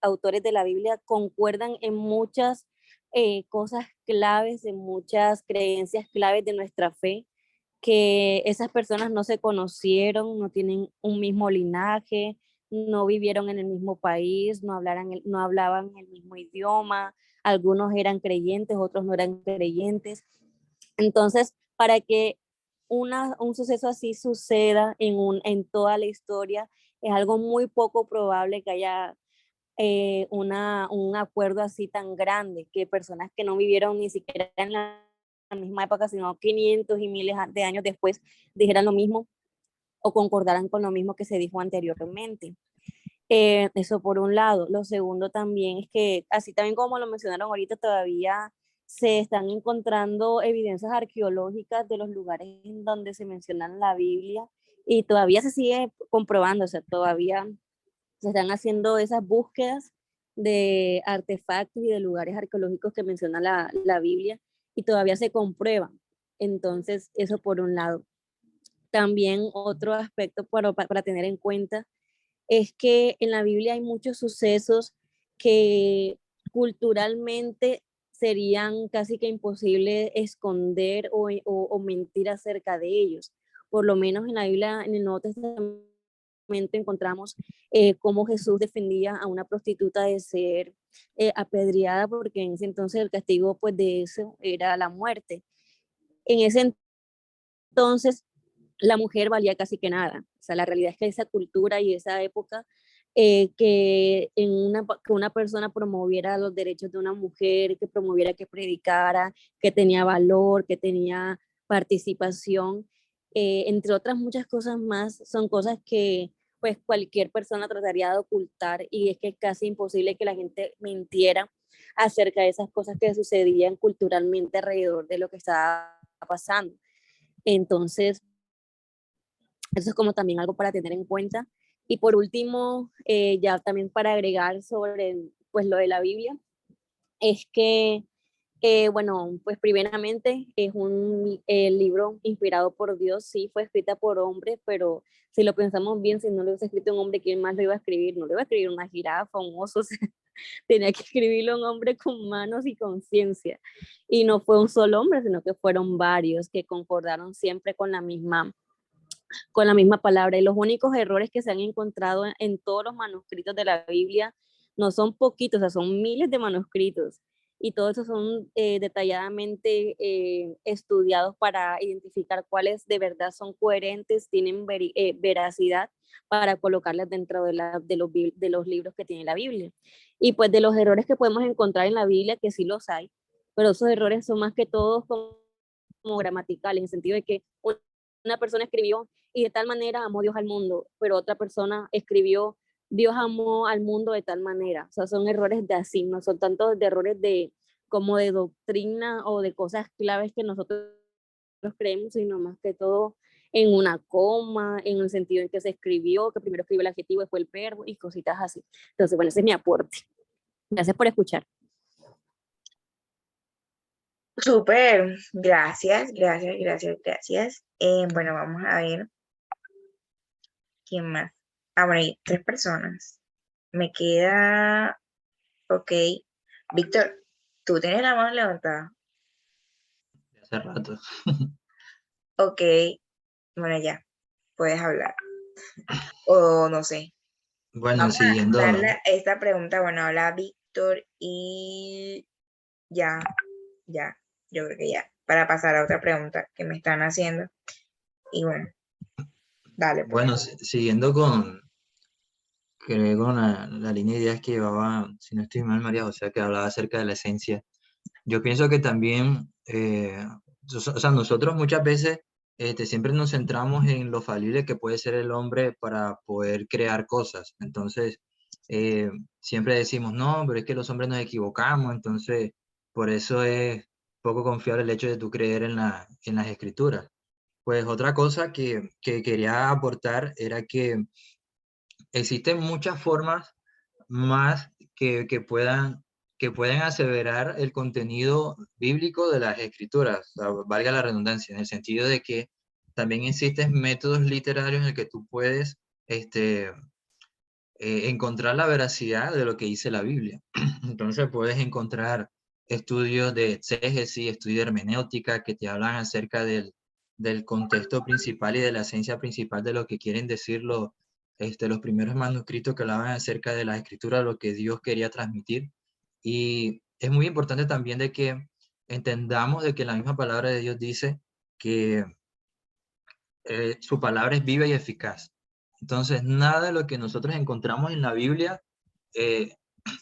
autores de la Biblia concuerdan en muchas cosas claves, en muchas creencias claves de nuestra fe, que esas personas no se conocieron, no tienen un mismo linaje, no vivieron en el mismo país, no hablaban el mismo idioma, algunos eran creyentes, otros no eran creyentes. Entonces, para que un suceso así suceda en toda la historia, es algo muy poco probable que haya un acuerdo así tan grande, que personas que no vivieron ni siquiera en la misma época, sino 500 y miles de años después, dijeran lo mismo o concordaran con lo mismo que se dijo anteriormente. Eso por un lado. Lo segundo también es que, así también como lo mencionaron ahorita, todavía se están encontrando evidencias arqueológicas de los lugares en donde se menciona en la Biblia, y todavía se sigue comprobando, o sea, todavía se están haciendo esas búsquedas de artefactos y de lugares arqueológicos que menciona la Biblia, y todavía se comprueban. Entonces, eso por un lado. También otro aspecto para tener en cuenta es que en la Biblia hay muchos sucesos que culturalmente serían casi que imposible esconder o mentir acerca de ellos. Por lo menos en la Biblia, en el Nuevo Testamento, encontramos cómo Jesús defendía a una prostituta de ser apedreada, porque en ese entonces el castigo pues de eso era la muerte. En ese entonces la mujer valía casi que nada. O sea, la realidad es que esa cultura y esa época, que una persona promoviera los derechos de una mujer, que promoviera, que predicara, que tenía valor, que tenía participación, entre otras muchas cosas más, son cosas que pues cualquier persona trataría de ocultar, y es que es casi imposible que la gente mintiera acerca de esas cosas que sucedían culturalmente alrededor de lo que estaba pasando. Entonces, eso es como también algo para tener en cuenta. Y por último, ya también para agregar sobre pues lo de la Biblia, es que, bueno, pues primeramente es un libro inspirado por Dios, sí, fue escrita por hombres, pero si lo pensamos bien, si no lo hubiese escrito un hombre, ¿quién más lo iba a escribir? No lo iba a escribir una jirafa, un oso, o sea, tenía que escribirlo un hombre con manos y conciencia. Y no fue un solo hombre, sino que fueron varios que concordaron siempre con la misma palabra. Y los únicos errores que se han encontrado en todos los manuscritos de la Biblia no son poquitos, o sea, son miles de manuscritos. Y todos esos son detalladamente estudiados para identificar cuáles de verdad son coherentes, tienen veracidad, para colocarlas dentro de los libros que tiene la Biblia. Y pues de los errores que podemos encontrar en la Biblia, que sí los hay, pero esos errores son más que todos como gramaticales, en el sentido de que una persona escribió, y de tal manera amó Dios al mundo, pero otra persona escribió, Dios amó al mundo de tal manera. O sea, son errores de así, no son tanto de errores de como de doctrina o de cosas claves que nosotros creemos, sino más que todo en una coma, en el sentido en que se escribió, que primero escribió el adjetivo, después el verbo y cositas así. Entonces, bueno, ese es mi aporte. Gracias por escuchar. Súper, gracias, gracias, gracias, gracias. Bueno, vamos a ver quién más. Ah, bueno, hay 3 personas. Me queda, ok. Víctor, tú tienes la mano levantada. Hace rato. Ok, bueno, ya, puedes hablar. O no sé. Bueno, Vamos a siguiendo, darle esta pregunta, bueno, habla Víctor y ya, ya, yo creo que ya, para pasar a otra pregunta que me están haciendo. Y bueno, dale pues. bueno, siguiendo con, creo, con la línea de ideas que llevaba, si no estoy mal, María José, que hablaba acerca de la esencia. Yo pienso que también, o sea, nosotros muchas veces siempre nos centramos en lo falible que puede ser el hombre para poder crear cosas. Entonces, siempre decimos, no, pero es que los hombres nos equivocamos, entonces por eso es poco confiable el hecho de tú creer en las escrituras. Pues otra cosa que quería aportar era que existen muchas formas más que pueden aseverar el contenido bíblico de las escrituras, o sea, valga la redundancia, en el sentido de que también existen métodos literarios en el que tú puedes encontrar la veracidad de lo que dice la Biblia. Entonces puedes encontrar estudios de exégesis, estudios de hermenéutica que te hablan acerca del contexto principal y de la esencia principal de lo que quieren decir los primeros manuscritos que hablaban acerca de la escritura, lo que Dios quería transmitir. Y es muy importante también de que entendamos de que la misma palabra de Dios dice que su palabra es viva y eficaz. Entonces, nada de lo que nosotros encontramos en la Biblia eh,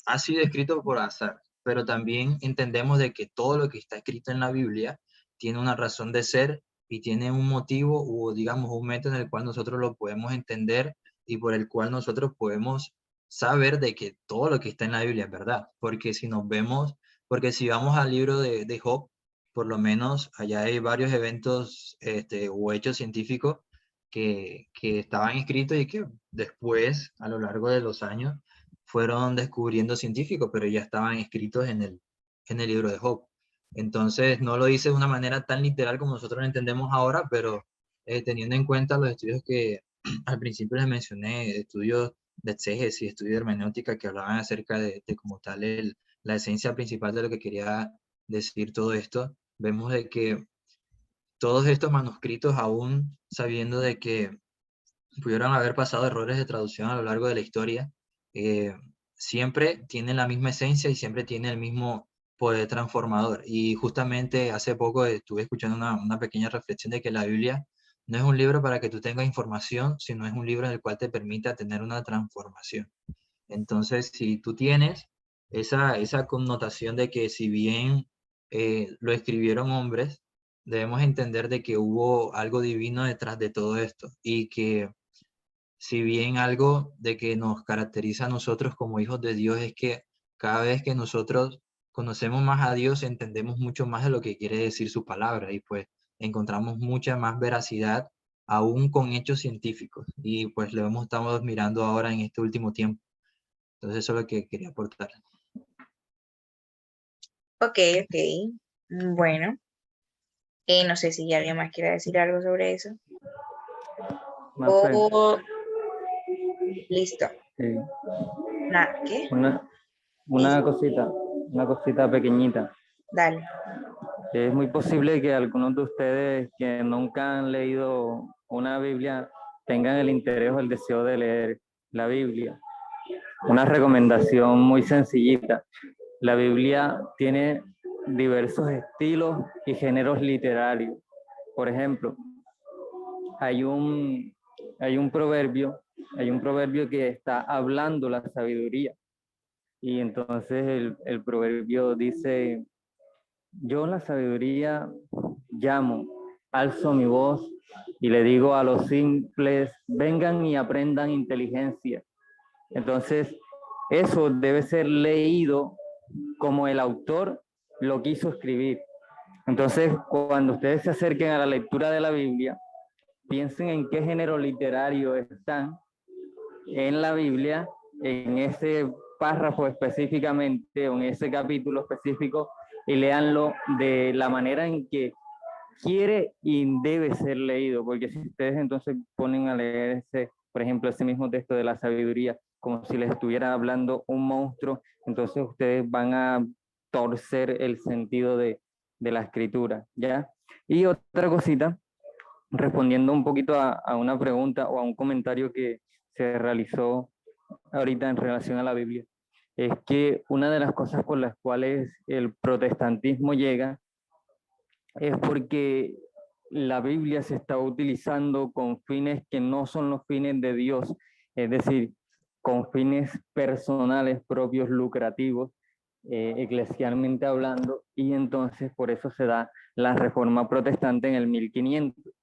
ha sido escrito por azar, pero también entendemos de que todo lo que está escrito en la Biblia tiene una razón de ser y tiene un motivo o digamos un método en el cual nosotros lo podemos entender y por el cual nosotros podemos saber de que todo lo que está en la Biblia es verdad, porque si nos vemos, porque si vamos al libro de Job, por lo menos allá hay varios eventos o hechos científicos que estaban escritos y que después, a lo largo de los años, fueron descubriendo científicos, pero ya estaban escritos en el libro de Job. Entonces, no lo hice de una manera tan literal como nosotros lo entendemos ahora, pero teniendo en cuenta los estudios que al principio les mencioné, estudios de exégesis, estudios de hermenéutica que hablaban acerca de como tal la esencia principal de lo que quería decir todo esto, vemos de que todos estos manuscritos, aún sabiendo de que pudieron haber pasado errores de traducción a lo largo de la historia, eh, siempre tienen la misma esencia y siempre tienen el mismo poder transformador. Y justamente hace poco estuve escuchando una pequeña reflexión de que la Biblia no es un libro para que tú tengas información, sino es un libro en el cual te permita tener una transformación. Entonces, si tú tienes esa connotación de que si bien lo escribieron hombres, debemos entender de que hubo algo divino detrás de todo esto y que si bien algo de que nos caracteriza a nosotros como hijos de Dios es que cada vez que nosotros conocemos más a Dios, entendemos mucho más de lo que quiere decir su palabra y pues encontramos mucha más veracidad aún con hechos científicos y pues lo hemos estado mirando ahora en este último tiempo. Entonces eso es lo que quería aportar. Ok, ok. Bueno, no sé si alguien más quiere decir algo sobre eso. Mafe, O listo. sí, ¿Qué? una cosita pequeñita. Dale. Es muy posible que algunos de ustedes que nunca han leído una Biblia tengan el interés o el deseo de leer la Biblia. Una recomendación muy sencillita. La Biblia tiene diversos estilos y géneros literarios. Por ejemplo, hay un proverbio que está hablando la sabiduría. Y entonces el proverbio dice, yo la sabiduría llamo alzo mi voz y le digo a los simples, vengan y aprendan inteligencia. Entonces, eso debe ser leído como el autor lo quiso escribir. Entonces, cuando ustedes se acerquen a la lectura de la Biblia, piensen en qué género literario están en la Biblia, en ese párrafo específicamente o en ese capítulo específico, y léanlo de la manera en que quiere y debe ser leído, porque si ustedes entonces ponen a leer por ejemplo, ese mismo texto de la sabiduría, como si les estuviera hablando un monstruo, entonces ustedes van a torcer el sentido de la escritura, ¿ya? Y otra cosita, respondiendo un poquito a una pregunta o a un comentario que se realizó ahorita en relación a la Biblia, es que una de las cosas por las cuales el protestantismo llega es porque la Biblia se está utilizando con fines que no son los fines de Dios, es decir, con fines personales propios, lucrativos, eclesialmente hablando, y entonces por eso se da la Reforma Protestante en el 1500.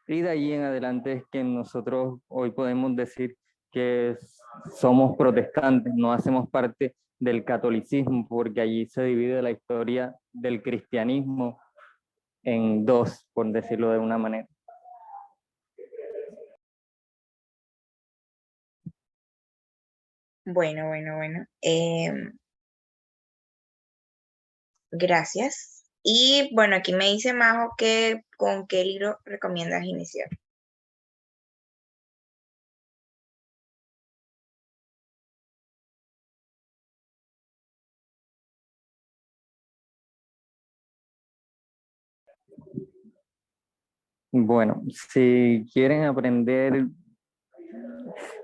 Y de ahí en adelante es que nosotros hoy podemos decir que somos protestantes, no hacemos parte del catolicismo, porque allí se divide la historia del cristianismo en dos, por decirlo de una manera. Bueno. Gracias. Y bueno, aquí me dice Majo que con qué libro recomiendas iniciar. Bueno, si quieren aprender,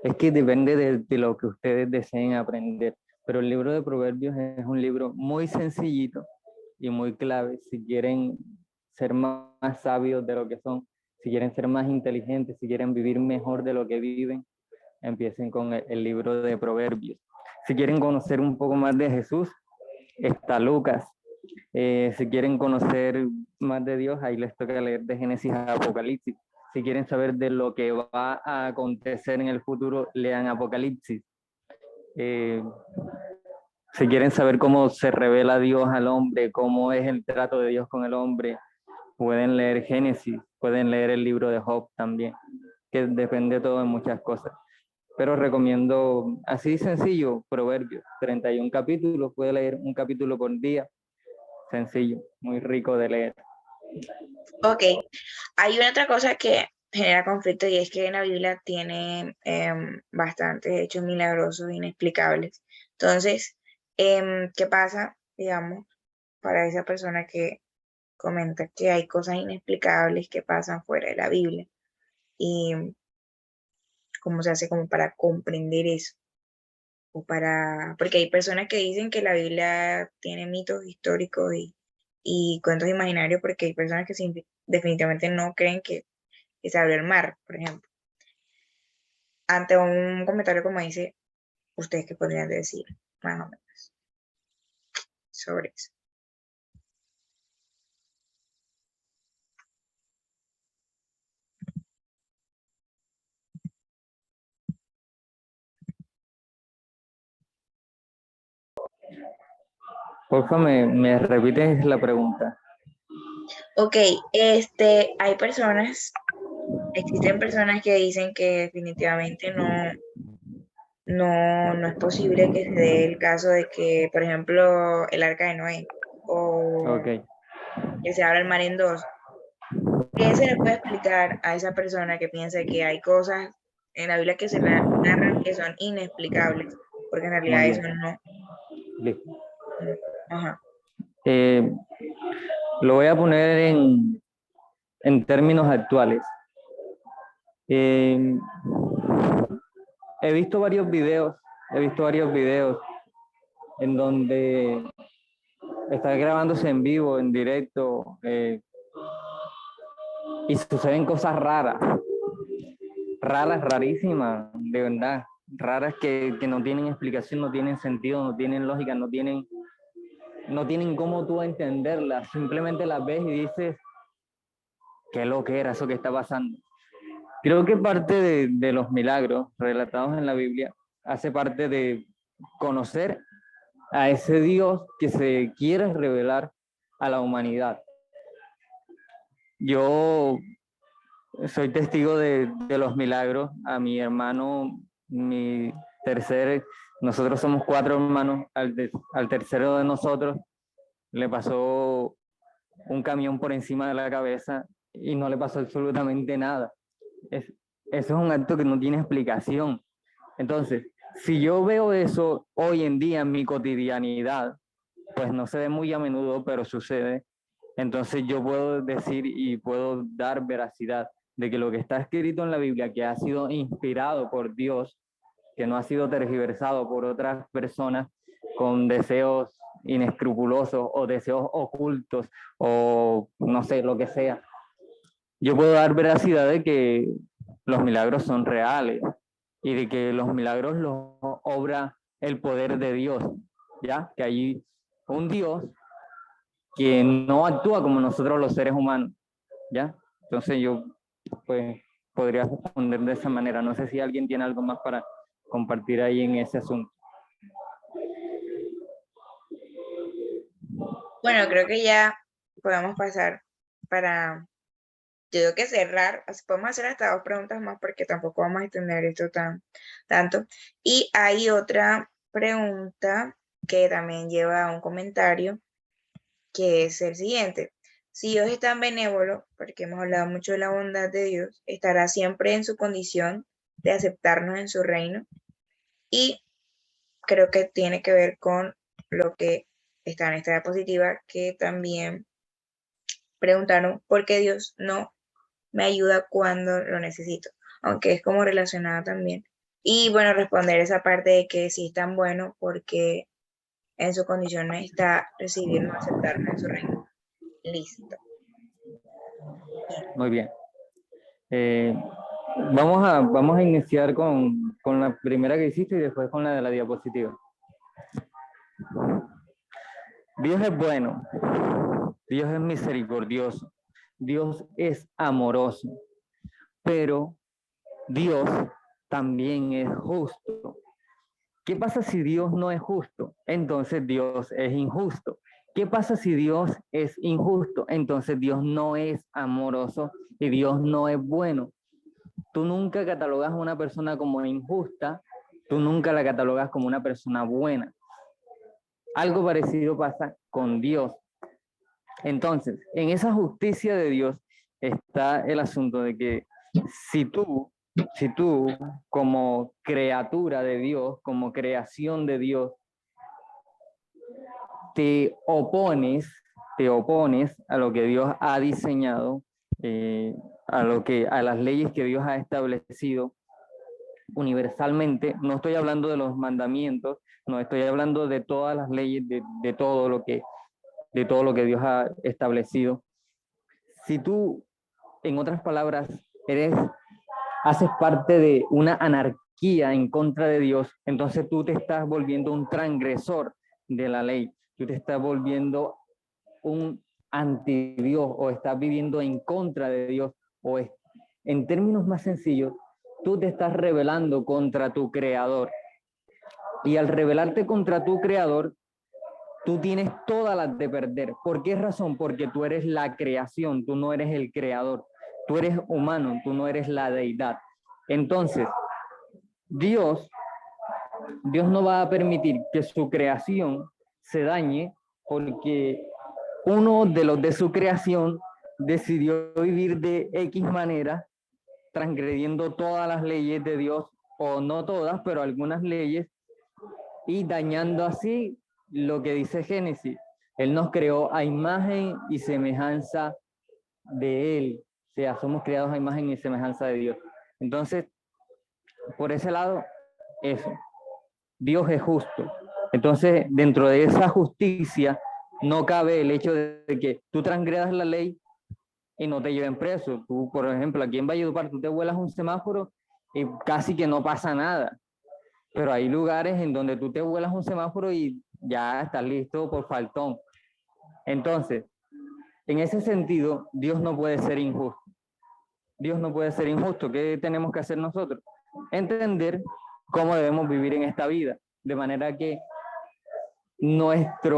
es que depende de lo que ustedes deseen aprender, pero el libro de Proverbios es un libro muy sencillito y muy clave si quieren ser más sabios de lo que son, si quieren ser más inteligentes, si quieren vivir mejor de lo que viven, empiecen con el libro de Proverbios. Si quieren conocer un poco más de Jesús, está Lucas. Si quieren conocer más de Dios, ahí les toca leer de Génesis a Apocalipsis. Si quieren saber de lo que va a acontecer en el futuro, lean Apocalipsis. Si quieren saber cómo se revela Dios al hombre, cómo es el trato de Dios con el hombre, pueden leer Génesis, pueden leer el libro de Job también, que depende todo de muchas cosas. Pero recomiendo, así sencillo, Proverbios, 31 capítulos, puede leer un capítulo por día, sencillo, muy rico de leer. Ok, hay una otra cosa que genera conflicto y es que en la Biblia tiene bastantes hechos milagrosos inexplicables. Entonces, ¿qué pasa, digamos, para esa persona que comenta que hay cosas inexplicables que pasan fuera de la Biblia? Y cómo se hace como para comprender eso. Porque hay personas que dicen que la Biblia tiene mitos históricos y cuentos imaginarios, porque hay personas que definitivamente no creen que se abrió el mar, por ejemplo. Ante un comentario como ese, ¿ustedes qué podrían decir, más o menos, sobre eso? Porfa, me repites la pregunta. Ok, existen personas que dicen que definitivamente no es posible que se dé el caso de que, por ejemplo, el arca de Noé o Ok. que se abra el mar en dos. ¿Qué se le puede explicar a esa persona que piensa que hay cosas en la Biblia que se narran que son inexplicables? Porque en realidad eso no. Listo. Ajá. Lo voy a poner en términos actuales. He visto varios videos en donde está grabándose en vivo, en directo, y suceden cosas rarísimas, de verdad, raras que no tienen explicación, no tienen sentido, no tienen lógica, no tienen cómo tú entenderlas, simplemente las ves y dices, qué lo que era eso que está pasando. Creo que parte de los milagros relatados en la Biblia hace parte de conocer a ese Dios que se quiere revelar a la humanidad. Yo soy testigo de los milagros. A mi hermano, nosotros somos 4 hermanos, al tercero de nosotros le pasó un camión por encima de la cabeza y no le pasó absolutamente nada. Eso es un acto que no tiene explicación. Entonces, si yo veo eso hoy en día en mi cotidianidad, pues no se ve muy a menudo, pero sucede. Entonces yo puedo decir y puedo dar veracidad de que lo que está escrito en la Biblia, que ha sido inspirado por Dios, que no ha sido tergiversado por otras personas con deseos inescrupulosos o deseos ocultos o no sé, lo que sea. Yo puedo dar veracidad de que los milagros son reales y de que los milagros los obra el poder de Dios, ¿ya? Que hay un Dios que no actúa como nosotros los seres humanos, ¿ya? Entonces yo, pues, podría responder de esa manera. No sé si alguien tiene algo más para compartir ahí en ese asunto. Bueno, creo que ya podemos pasar para, yo creo que cerrar, así podemos hacer hasta 2 preguntas más porque tampoco vamos a extender esto tanto. Y hay otra pregunta que también lleva a un comentario, que es el siguiente. Si Dios es tan benévolo, porque hemos hablado mucho de la bondad de Dios, estará siempre en su condición de aceptarnos en su reino. Y creo que tiene que ver con lo que está en esta diapositiva, que también preguntaron por qué Dios no me ayuda cuando lo necesito, aunque es como relacionada también. Y bueno, responder esa parte de que sí es tan bueno porque en su condición está recibirnos, aceptarnos en su reino. Listo. Muy bien. Vamos a iniciar con la primera que hiciste y después con la de la diapositiva. Dios es bueno, Dios es misericordioso, Dios es amoroso, pero Dios también es justo. ¿Qué pasa si Dios no es justo? Entonces Dios es injusto. ¿Qué pasa si Dios es injusto? Entonces Dios no es amoroso y Dios no es bueno. Tú nunca catalogas a una persona como injusta, tú nunca la catalogas como una persona buena. Algo parecido pasa con Dios. Entonces, en esa justicia de Dios está el asunto de que si tú como criatura de Dios, como creación de Dios, te opones a lo que Dios ha diseñado, a las leyes que Dios ha establecido universalmente. No estoy hablando de los mandamientos, no estoy hablando de todas las leyes, de todo lo que Dios ha establecido. Si tú, en otras palabras, haces parte de una anarquía en contra de Dios, entonces tú te estás volviendo un transgresor de la ley, tú te estás volviendo un antidios o estás viviendo en contra de Dios, o en términos más sencillos, tú te estás rebelando contra tu creador. Y al rebelarte contra tu creador, tú tienes todas las de perder. ¿Por qué razón? Porque tú eres la creación, tú no eres el creador. Tú eres humano, tú no eres la deidad. Entonces, Dios no va a permitir que su creación se dañe porque uno de los de su creación decidió vivir de X manera, transgrediendo todas las leyes de Dios, o no todas, pero algunas leyes, y dañando así lo que dice Génesis. Él nos creó a imagen y semejanza de Él. O sea, somos creados a imagen y semejanza de Dios. Entonces, por ese lado, eso. Dios es justo. Entonces, dentro de esa justicia, no cabe el hecho de que tú transgredas la ley y no te lleven preso. Tú, por ejemplo, aquí en Valledupar, tú te vuelas un semáforo y casi que no pasa nada. Pero hay lugares en donde tú te vuelas un semáforo y ya estás listo por faltón. Entonces, en ese sentido, Dios no puede ser injusto. Dios no puede ser injusto. ¿Qué tenemos que hacer nosotros? Entender cómo debemos vivir en esta vida, de manera que nuestra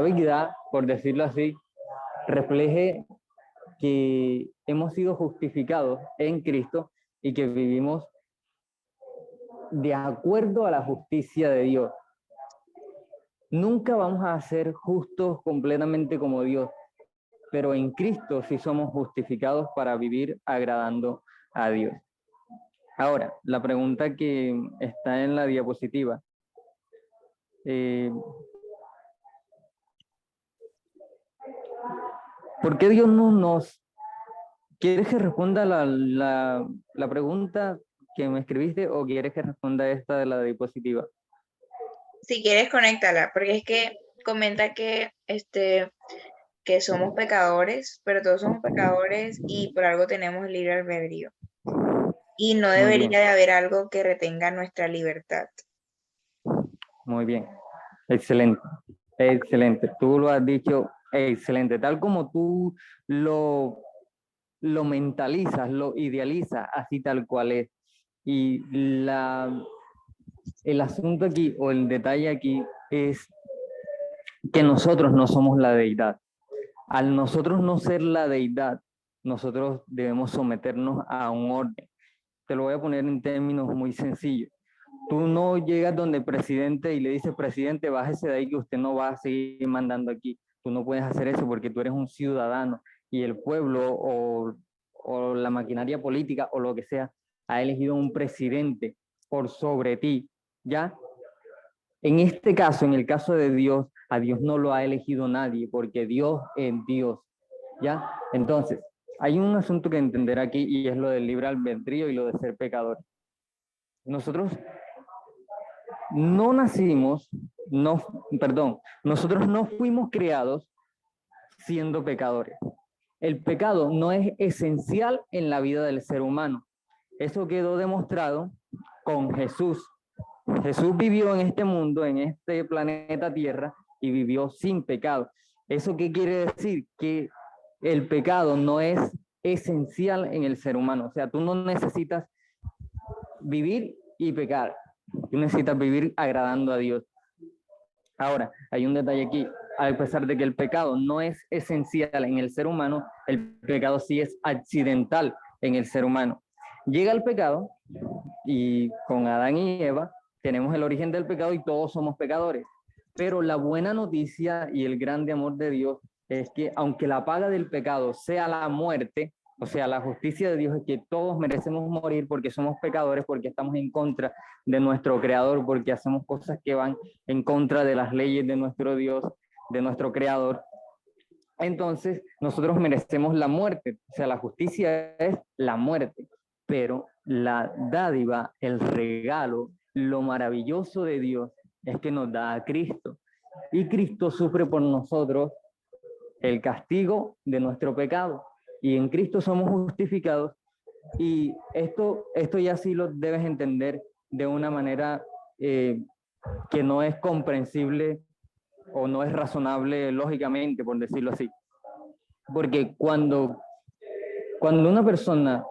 vida, por decirlo así, refleje que hemos sido justificados en Cristo y que vivimos de acuerdo a la justicia de Dios. Nunca vamos a ser justos completamente como Dios, pero en Cristo sí somos justificados para vivir agradando a Dios. Ahora, la pregunta que está en la diapositiva. ¿Por qué Dios no nos... ¿Quieres que responda la pregunta que me escribiste o quieres que responda esta de la diapositiva? Si quieres, conéctala, porque es que comenta que, que somos pecadores, pero todos somos pecadores y por algo tenemos libre albedrío. Y no debería de haber algo que retenga nuestra libertad. Muy bien, excelente, excelente. Tú lo has dicho, excelente. Tal como tú lo mentalizas, lo idealizas, así tal cual es. Y el asunto aquí, o el detalle aquí, es que nosotros no somos la deidad. Al nosotros no ser la deidad, nosotros debemos someternos a un orden. Te lo voy a poner en términos muy sencillos. Tú no llegas donde el presidente y le dices, presidente, bájese de ahí que usted no va a seguir mandando aquí. Tú no puedes hacer eso porque tú eres un ciudadano y el pueblo o la maquinaria política o lo que sea ha elegido un presidente por sobre ti, ¿ya? En este caso, en el caso de Dios, a Dios no lo ha elegido nadie porque Dios es Dios, ¿ya? Entonces, hay un asunto que entender aquí y es lo del libre albedrío y lo de ser pecador. Nosotros no nacimos, nosotros no fuimos creados siendo pecadores. El pecado no es esencial en la vida del ser humano. Eso quedó demostrado con Jesús. Jesús vivió en este mundo, en este planeta Tierra, y vivió sin pecado. ¿Eso qué quiere decir? Que el pecado no es esencial en el ser humano. O sea, tú no necesitas vivir y pecar. Tú necesitas vivir agradando a Dios. Ahora, hay un detalle aquí. A pesar de que el pecado no es esencial en el ser humano, el pecado sí es accidental en el ser humano. Llega el pecado y con Adán y Eva tenemos el origen del pecado y todos somos pecadores. Pero la buena noticia y el grande amor de Dios es que aunque la paga del pecado sea la muerte, o sea, la justicia de Dios es que todos merecemos morir porque somos pecadores, porque estamos en contra de nuestro Creador, porque hacemos cosas que van en contra de las leyes de nuestro Dios, de nuestro Creador. Entonces, nosotros merecemos la muerte, o sea, la justicia es la muerte, pero la dádiva, el regalo, lo maravilloso de Dios es que nos da a Cristo. Y Cristo sufre por nosotros el castigo de nuestro pecado. Y en Cristo somos justificados. Y esto ya sí lo debes entender de una manera que no es comprensible o no es razonable lógicamente, por decirlo así. Porque cuando una persona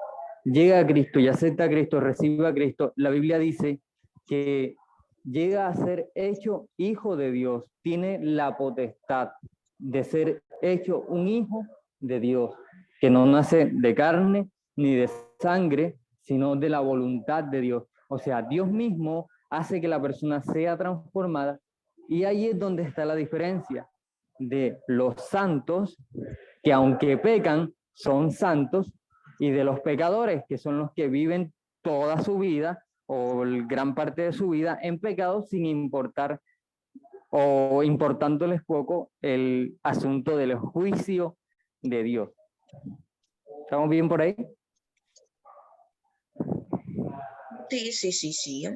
llega a Cristo y acepta a Cristo, recibe a Cristo, la Biblia dice que llega a ser hecho hijo de Dios, tiene la potestad de ser hecho un hijo de Dios, que no nace de carne ni de sangre, sino de la voluntad de Dios. O sea, Dios mismo hace que la persona sea transformada y ahí es donde está la diferencia de los santos, que aunque pecan, son santos, y de los pecadores, que son los que viven toda su vida o gran parte de su vida en pecado sin importar o importándoles poco el asunto del juicio de Dios. ¿Estamos bien por ahí? Sí.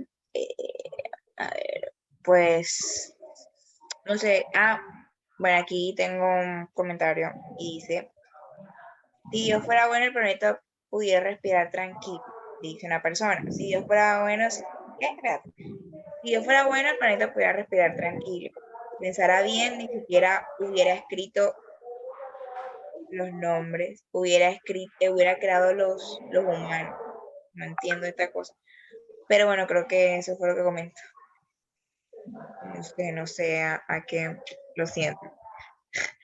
A ver, pues, no sé. Bueno, aquí tengo un comentario y dice, si Dios fuera bueno, el planeta pudiera respirar tranquilo, dice una persona. Si Dios fuera bueno, si Dios fuera bueno, el planeta pudiera respirar tranquilo. Pensara bien, ni siquiera hubiera escrito los nombres, hubiera creado los humanos. No entiendo esta cosa. Pero bueno, creo que eso fue lo que comentó. No sé a qué, lo siento.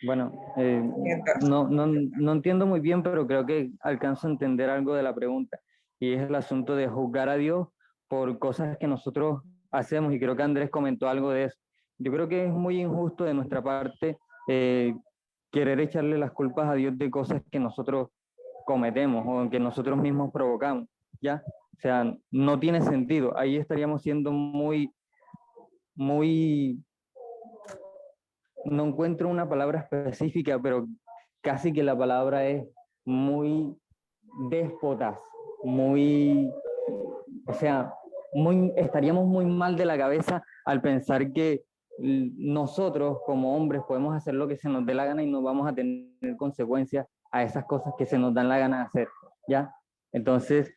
Bueno, Siento. no entiendo muy bien, pero creo que alcanzo a entender algo de la pregunta. Y es el asunto de juzgar a Dios por cosas que nosotros hacemos. Y creo que Andrés comentó algo de eso. Yo creo que es muy injusto de nuestra parte querer echarle las culpas a Dios de cosas que nosotros cometemos o que nosotros mismos provocamos, ¿ya? O sea, no tiene sentido. Ahí estaríamos siendo muy, no encuentro una palabra específica, pero casi que la palabra es muy déspotas, muy, o sea, estaríamos muy mal de la cabeza al pensar que nosotros como hombres podemos hacer lo que se nos dé la gana y no vamos a tener consecuencias a esas cosas que se nos dan la gana de hacer, ¿ya? Entonces,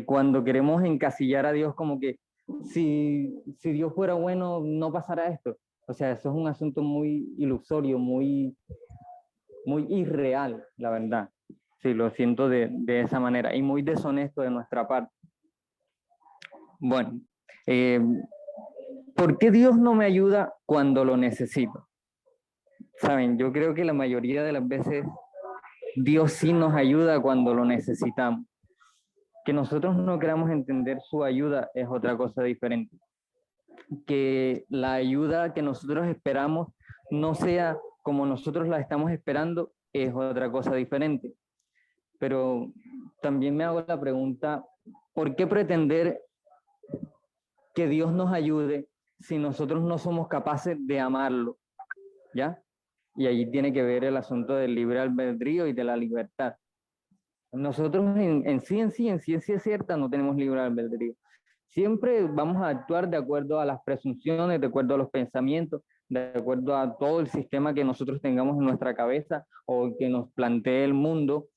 cuando queremos encasillar a Dios como que si Dios fuera bueno, no pasará esto. O sea, eso es un asunto muy ilusorio, muy irreal, la verdad. Sí, lo siento de esa manera y muy deshonesto de nuestra parte. Bueno, ¿por qué Dios no me ayuda cuando lo necesito? Saben, yo creo que la mayoría de las veces Dios sí nos ayuda cuando lo necesitamos. Que nosotros no queramos entender su ayuda es otra cosa diferente. Que la ayuda que nosotros esperamos no sea como nosotros la estamos esperando es otra cosa diferente. Pero también me hago la pregunta, ¿por qué pretender que Dios nos ayude si nosotros no somos capaces de amarlo? ¿Ya? Y allí tiene que ver el asunto del libre albedrío y de la libertad. Nosotros en ciencia cierta no tenemos libre albedrío. Siempre vamos a actuar de acuerdo a las presunciones, de acuerdo a los pensamientos, de acuerdo a todo el sistema que nosotros tengamos en nuestra cabeza o que nos plantee el mundo,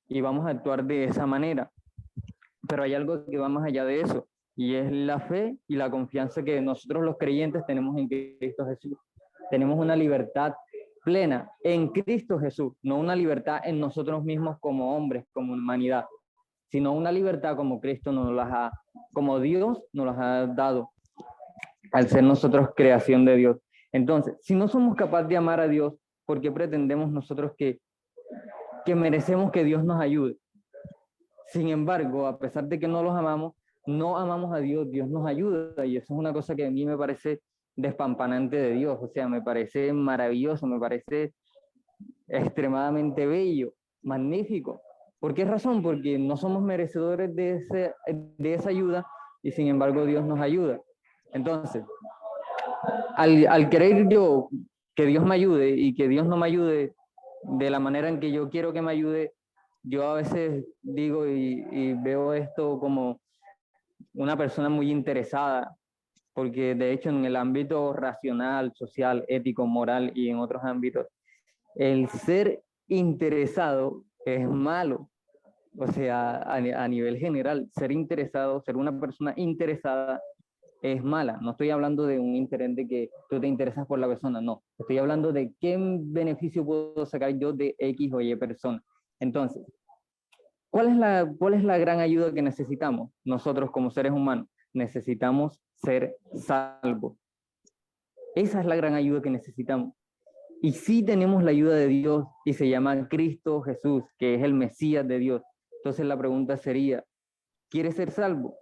y vamos a actuar de esa manera. Pero hay algo que va más allá de eso, y es la fe y la confianza que nosotros los creyentes tenemos en Cristo Jesús. Tenemos una libertad plena en Cristo Jesús, no una libertad en nosotros mismos como hombres, como humanidad, sino una libertad como Cristo como Dios nos las ha dado, al ser nosotros creación de Dios. Entonces, si no somos capaces de amar a Dios, ¿por qué pretendemos nosotros que merecemos que Dios nos ayude? Sin embargo, a pesar de que no los amamos, no amamos a Dios, Dios nos ayuda, y eso es una cosa que a mí me parece despampanante de Dios, o sea, me parece maravilloso, me parece extremadamente bello, magnífico. ¿Por qué razón? Porque no somos merecedores de esa ayuda y sin embargo Dios nos ayuda. Entonces, al querer yo que Dios me ayude y que Dios no me ayude de la manera en que yo quiero que me ayude, yo a veces digo y veo esto como una persona muy interesada, porque de hecho en el ámbito racional, social, ético, moral y en otros ámbitos, el ser interesado es malo. O sea, a nivel general, ser interesado, ser una persona interesada es mala. No estoy hablando de un interés de que tú te interesas por la persona, no. Estoy hablando de qué beneficio puedo sacar yo de X o Y persona. Entonces, ¿cuál es la gran ayuda que necesitamos nosotros como seres humanos? Necesitamos ser salvos. Esa es la gran ayuda que necesitamos. Y sí tenemos la ayuda de Dios y se llama Cristo Jesús, que es el Mesías de Dios. Entonces la pregunta sería, ¿quieres ser salvo?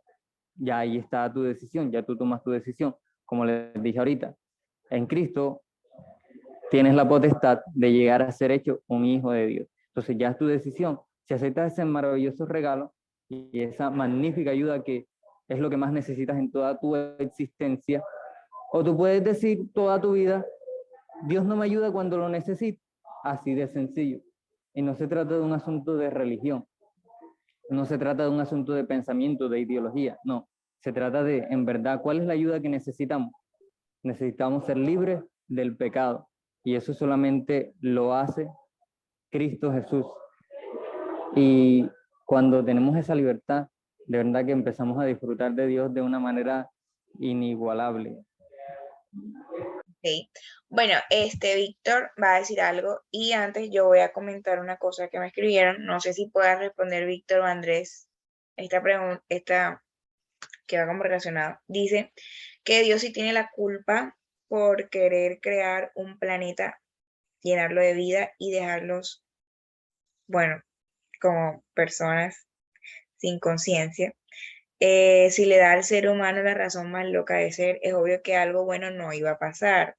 Ya ahí está tu decisión, ya tú tomas tu decisión. Como les dije ahorita, en Cristo tienes la potestad de llegar a ser hecho un hijo de Dios. Entonces ya es tu decisión. Si aceptas ese maravilloso regalo y esa magnífica ayuda que es lo que más necesitas en toda tu existencia, o tú puedes decir toda tu vida, Dios no me ayuda cuando lo necesito. Así de sencillo. Y no se trata de un asunto de religión. No se trata de un asunto de pensamiento, de ideología. No. Se trata de, en verdad, ¿cuál es la ayuda que necesitamos? Necesitamos ser libres del pecado. Y eso solamente lo hace Cristo Jesús. Y cuando tenemos esa libertad, de verdad que empezamos a disfrutar de Dios de una manera inigualable. Ok. Bueno, Víctor va a decir algo y antes yo voy a comentar una cosa que me escribieron. No sé si pueda responder Víctor o Andrés esta pregunta, esta que va como relacionado. Dice que Dios sí tiene la culpa por querer crear un planeta, llenarlo de vida y dejarlos, bueno, como personas sin conciencia. Si le da al ser humano la razón más loca de ser, es obvio que algo bueno no iba a pasar.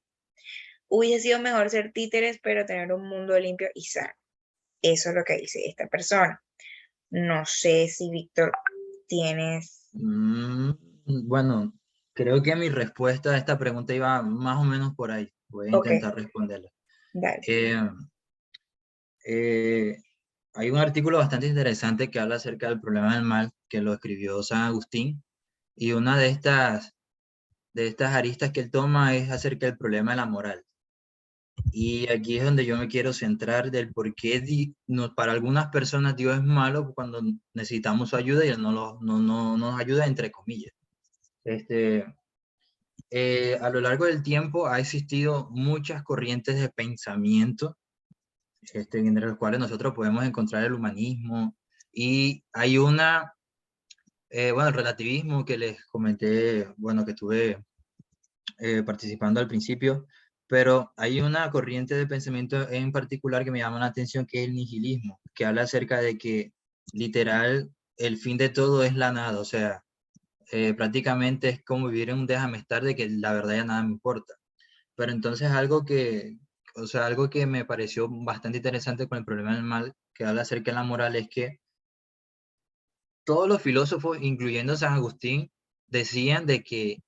Hubiese sido mejor ser títeres, pero tener un mundo limpio y sano. Eso es lo que dice esta persona. No sé si Víctor tienes... Bueno, creo que mi respuesta a esta pregunta iba más o menos por ahí. Voy a Ok, intentar responderla. dale. Eh, eh, Hay un artículo bastante interesante que habla acerca del problema del mal, que lo escribió San Agustín, y una de estas aristas que él toma es acerca del problema de la moral. Y aquí es donde yo me quiero centrar del por qué para algunas personas Dios es malo cuando necesitamos su ayuda y Él no nos ayuda, entre comillas. A lo largo del tiempo ha existido muchas corrientes de pensamiento entre las cuales nosotros podemos encontrar el humanismo, y hay bueno, el relativismo que les comenté, bueno, que estuve participando al principio, pero hay una corriente de pensamiento en particular que me llama la atención, que es el nihilismo, que habla acerca de que literal el fin de todo es la nada, o sea, prácticamente es como vivir en un déjame estar, de que la verdad ya nada me importa. Pero entonces algo que me pareció bastante interesante con el problema del mal, que habla acerca de la moral, es que todos los filósofos, incluyendo San Agustín, decían de que,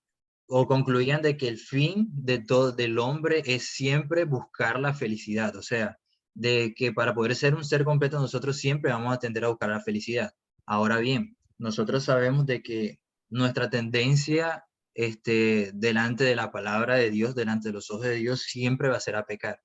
o concluían de que el fin de todo del hombre es siempre buscar la felicidad, o sea, de que para poder ser un ser completo nosotros siempre vamos a tender a buscar la felicidad. Ahora bien, nosotros sabemos de que nuestra tendencia delante de la palabra de Dios, delante de los ojos de Dios, siempre va a ser a pecar.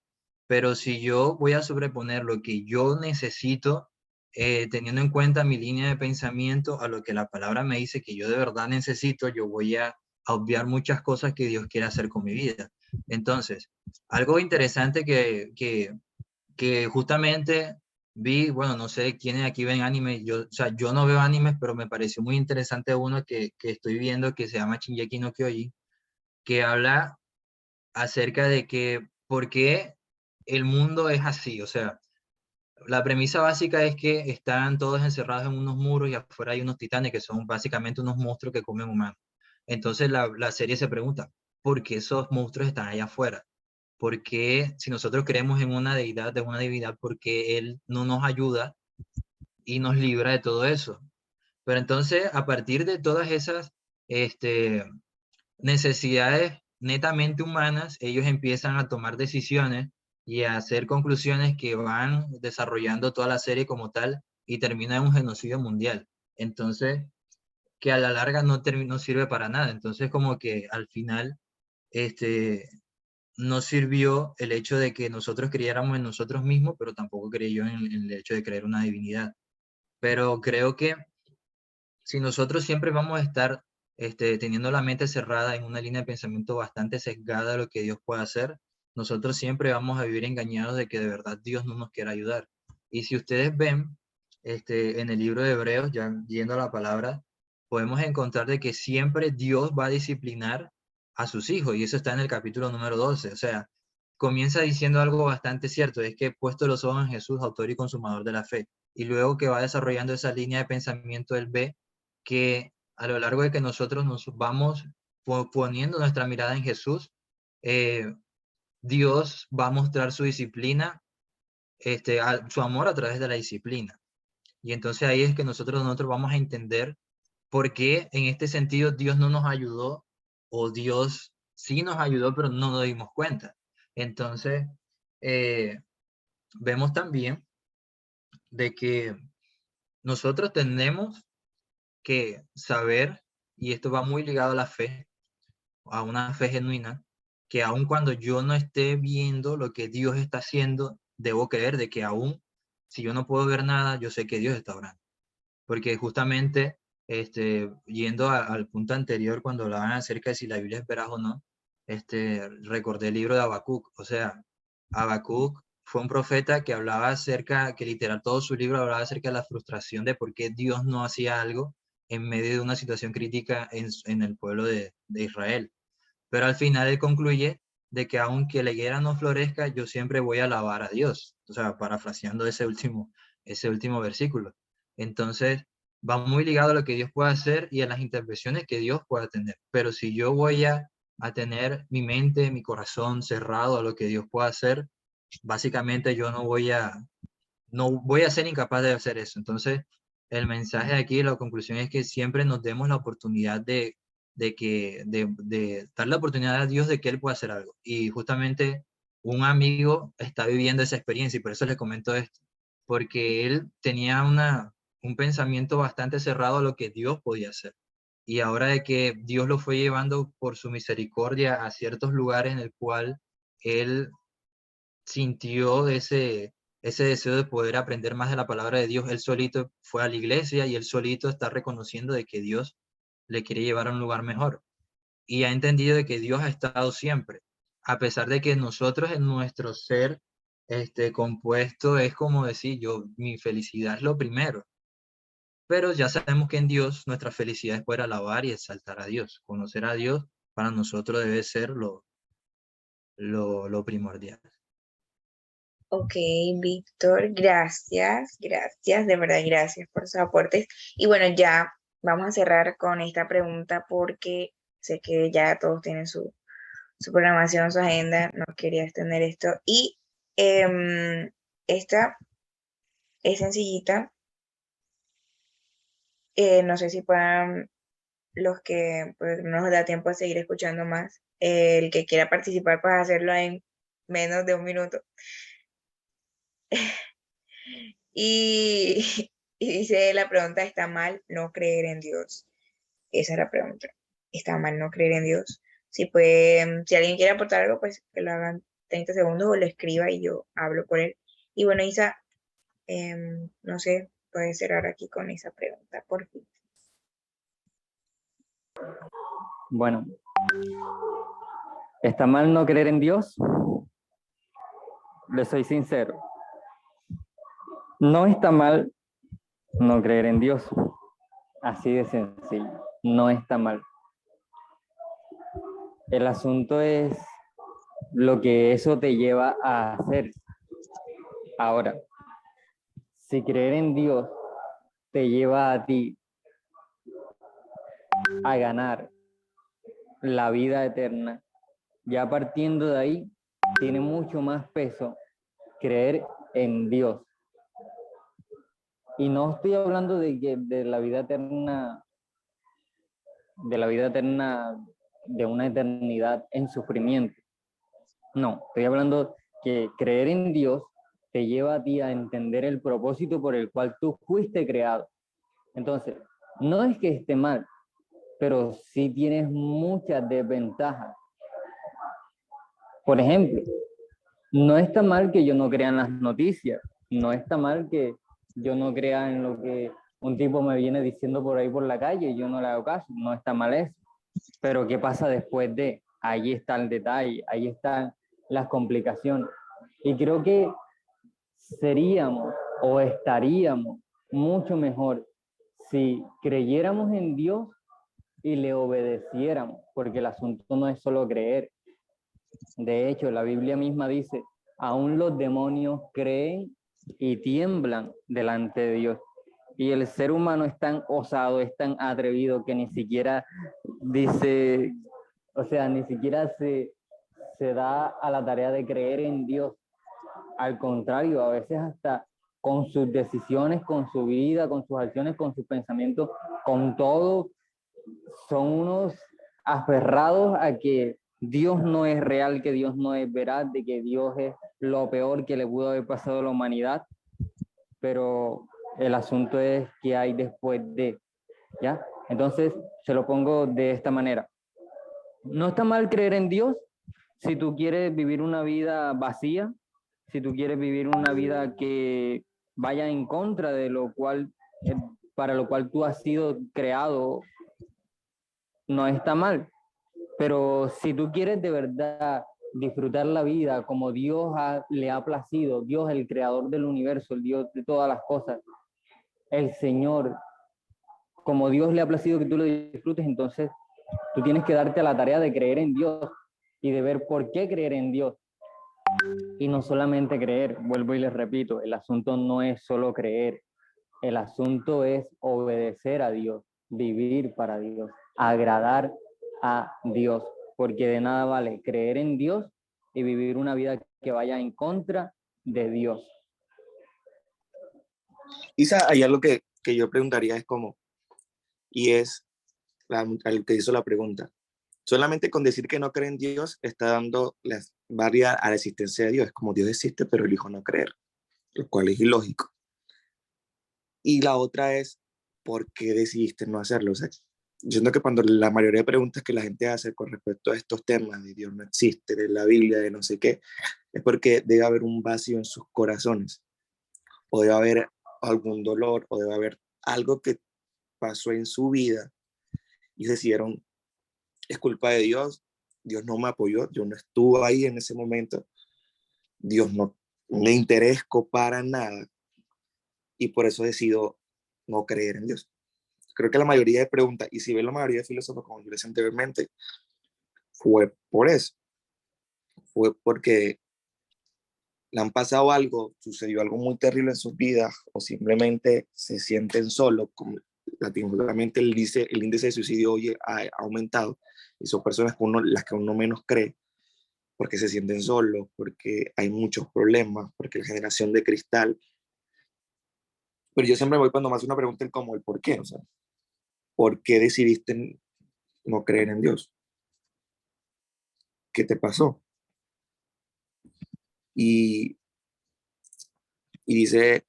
Pero si yo voy a sobreponer lo que yo necesito, teniendo en cuenta mi línea de pensamiento a lo que la palabra me dice que yo de verdad necesito, yo voy a obviar muchas cosas que Dios quiere hacer con mi vida. Entonces, algo interesante que justamente vi, bueno, no sé quiénes aquí ven anime, o sea, yo no veo animes, pero me pareció muy interesante uno que estoy viendo que se llama Shingeki no Kyojin, que habla acerca de que por qué el mundo es así, o sea, la premisa básica es que están todos encerrados en unos muros y afuera hay unos titanes que son básicamente unos monstruos que comen humanos. Entonces la serie se pregunta, ¿por qué esos monstruos están allá afuera? ¿Por qué si nosotros creemos en una deidad, de una divinidad, por qué Él no nos ayuda y nos libra de todo eso? Pero entonces, a partir de todas esas este, necesidades netamente humanas, ellos empiezan a tomar decisiones y a hacer conclusiones que van desarrollando toda la serie como tal y termina en un genocidio mundial. Entonces, que a la larga no sirve para nada. Entonces, como que al final, no sirvió el hecho de que nosotros creyéramos en nosotros mismos, pero tampoco creyó en el hecho de creer una divinidad. Pero creo que si nosotros siempre vamos a estar teniendo la mente cerrada en una línea de pensamiento bastante sesgada de lo que Dios puede hacer, nosotros siempre vamos a vivir engañados de que de verdad Dios no nos quiere ayudar. Y si ustedes ven en el libro de Hebreos, ya yendo a la palabra, podemos encontrar de que siempre Dios va a disciplinar a sus hijos, y eso está en el capítulo número 12. O sea, comienza diciendo algo bastante cierto, es que he puesto los ojos en Jesús, autor y consumador de la fe. Y luego que va desarrollando esa línea de pensamiento, él ve que a lo largo de que nosotros nos vamos poniendo nuestra mirada en Jesús, Dios va a mostrar su disciplina, su amor a través de la disciplina. Y entonces ahí es que nosotros vamos a entender por qué en este sentido Dios no nos ayudó, o Dios sí nos ayudó, pero no nos dimos cuenta. Entonces, vemos también de que nosotros tenemos que saber, y esto va muy ligado a la fe, a una fe genuina, que aun cuando yo no esté viendo lo que Dios está haciendo, debo creer de que aún si yo no puedo ver nada, yo sé que Dios está orando. Porque justamente, yendo al punto anterior, cuando hablaban acerca de si la Biblia es veraz o no, recordé el libro de Habacuc. O sea, Habacuc fue un profeta que hablaba acerca, que literal todo su libro hablaba acerca de la frustración de por qué Dios no hacía algo en medio de una situación crítica en el pueblo de Israel. Pero al final él concluye de que aunque la higuera no florezca, yo siempre voy a alabar a Dios. O sea, parafraseando ese último versículo. Entonces, va muy ligado a lo que Dios puede hacer y a las intervenciones que Dios pueda tener. Pero si yo voy a tener mi mente, mi corazón cerrado a lo que Dios pueda hacer, básicamente yo no voy a ser incapaz de hacer eso. Entonces, el mensaje de aquí, la conclusión es que siempre nos demos la oportunidad de dar la oportunidad a Dios de que Él pueda hacer algo. Y justamente un amigo está viviendo esa experiencia y por eso les comento esto, porque él tenía un pensamiento bastante cerrado a lo que Dios podía hacer. Y ahora de que Dios lo fue llevando por su misericordia a ciertos lugares en el cual él sintió ese deseo de poder aprender más de la palabra de Dios, él solito fue a la iglesia y él solito está reconociendo de que Dios le quiere llevar a un lugar mejor. Y ha entendido de que Dios ha estado siempre, a pesar de que nosotros en nuestro ser compuesto es como decir, mi felicidad es lo primero. Pero ya sabemos que en Dios nuestra felicidad es poder alabar y exaltar a Dios. Conocer a Dios para nosotros debe ser lo primordial. Ok, Víctor, gracias, de verdad, gracias por sus aportes. Y bueno, ya vamos a cerrar con esta pregunta porque sé que ya todos tienen su programación, su agenda, no quería extender esto. Y esta es sencillita, no sé si puedan los que pues, no nos da tiempo a seguir escuchando más, el que quiera participar, pues hacerlo en menos de un minuto. Y, y dice la pregunta, ¿está mal no creer en Dios? Esa es la pregunta. ¿Está mal no creer en Dios? Si alguien quiere aportar algo, pues que lo hagan 30 segundos o lo escriba y yo hablo por él. Y bueno, Isa, no sé, puedes cerrar aquí con esa pregunta, por fin. Bueno, ¿está mal no creer en Dios? Le soy sincero. No está mal no creer en Dios. Así de sencillo. No está mal. El asunto es lo que eso te lleva a hacer. Ahora, si creer en Dios te lleva a ti a ganar la vida eterna, ya partiendo de ahí, tiene mucho más peso creer en Dios. Y no estoy hablando de la vida eterna, de una eternidad en sufrimiento. No, estoy hablando que creer en Dios te lleva a ti a entender el propósito por el cual tú fuiste creado. Entonces, no es que esté mal, pero sí tienes muchas desventajas. Por ejemplo, no está mal que yo no crea en las noticias, no está mal que yo no crea en lo que un tipo me viene diciendo por ahí por la calle y yo no le hago caso, no está mal eso. Pero ¿qué pasa después de? Ahí está el detalle, ahí están las complicaciones. Y creo que seríamos o estaríamos mucho mejor si creyéramos en Dios y le obedeciéramos, porque el asunto no es solo creer. De hecho, la Biblia misma dice, aún los demonios creen y tiemblan delante de Dios. Y el ser humano es tan osado, es tan atrevido que ni siquiera dice, o sea, ni siquiera se da a la tarea de creer en Dios. Al contrario, a veces hasta con sus decisiones, con su vida, con sus acciones, con sus pensamientos, con todo, son unos aferrados a que Dios no es real, que Dios no es veraz, de que Dios es lo peor que le pudo haber pasado a la humanidad. Pero el asunto es qué hay después de, ¿ya? Entonces, se lo pongo de esta manera. No está mal creer en Dios si tú quieres vivir una vida vacía, si tú quieres vivir una vida que vaya en contra de lo cual, para lo cual tú has sido creado, no está mal. Pero si tú quieres de verdad disfrutar la vida como le ha placido, Dios el creador del universo, el Dios de todas las cosas, el Señor, como Dios le ha placido que tú lo disfrutes, entonces tú tienes que darte a la tarea de creer en Dios y de ver por qué creer en Dios. Y no solamente creer, vuelvo y les repito, el asunto no es solo creer, el asunto es obedecer a Dios, vivir para Dios, agradar a Dios, porque de nada vale creer en Dios y vivir una vida que vaya en contra de Dios. Isa, hay algo que yo preguntaría es como, y es al que hizo la pregunta. Solamente con decir que no cree en Dios está dando las varias a la existencia de Dios. Es como Dios existe, pero elijo no creer, lo cual es ilógico. Y la otra es, ¿por qué decidiste no hacerlo? O sea, yo siento que cuando la mayoría de preguntas que la gente hace con respecto a estos temas de Dios no existe, de la Biblia, de no sé qué, es porque debe haber un vacío en sus corazones, o debe haber algún dolor, o debe haber algo que pasó en su vida y decidieron, es culpa de Dios, Dios no me apoyó, yo no estuve ahí en ese momento, Dios no me interesco para nada y por eso decido no creer en Dios. Creo que la mayoría de preguntas, y si ven la mayoría de filósofos, como yo les decía anteriormente, fue por eso, fue porque le han pasado algo, sucedió algo muy terrible en sus vidas o simplemente se sienten solos, como latinoamericamente el índice de suicidio hoy ha aumentado y son personas que las que uno menos cree porque se sienten solos, porque hay muchos problemas, porque la generación de cristal. Pero yo siempre voy cuando me hace una pregunta el cómo, el por qué, o sea, ¿por qué decidiste no creer en Dios? ¿Qué te pasó? Y, y dice,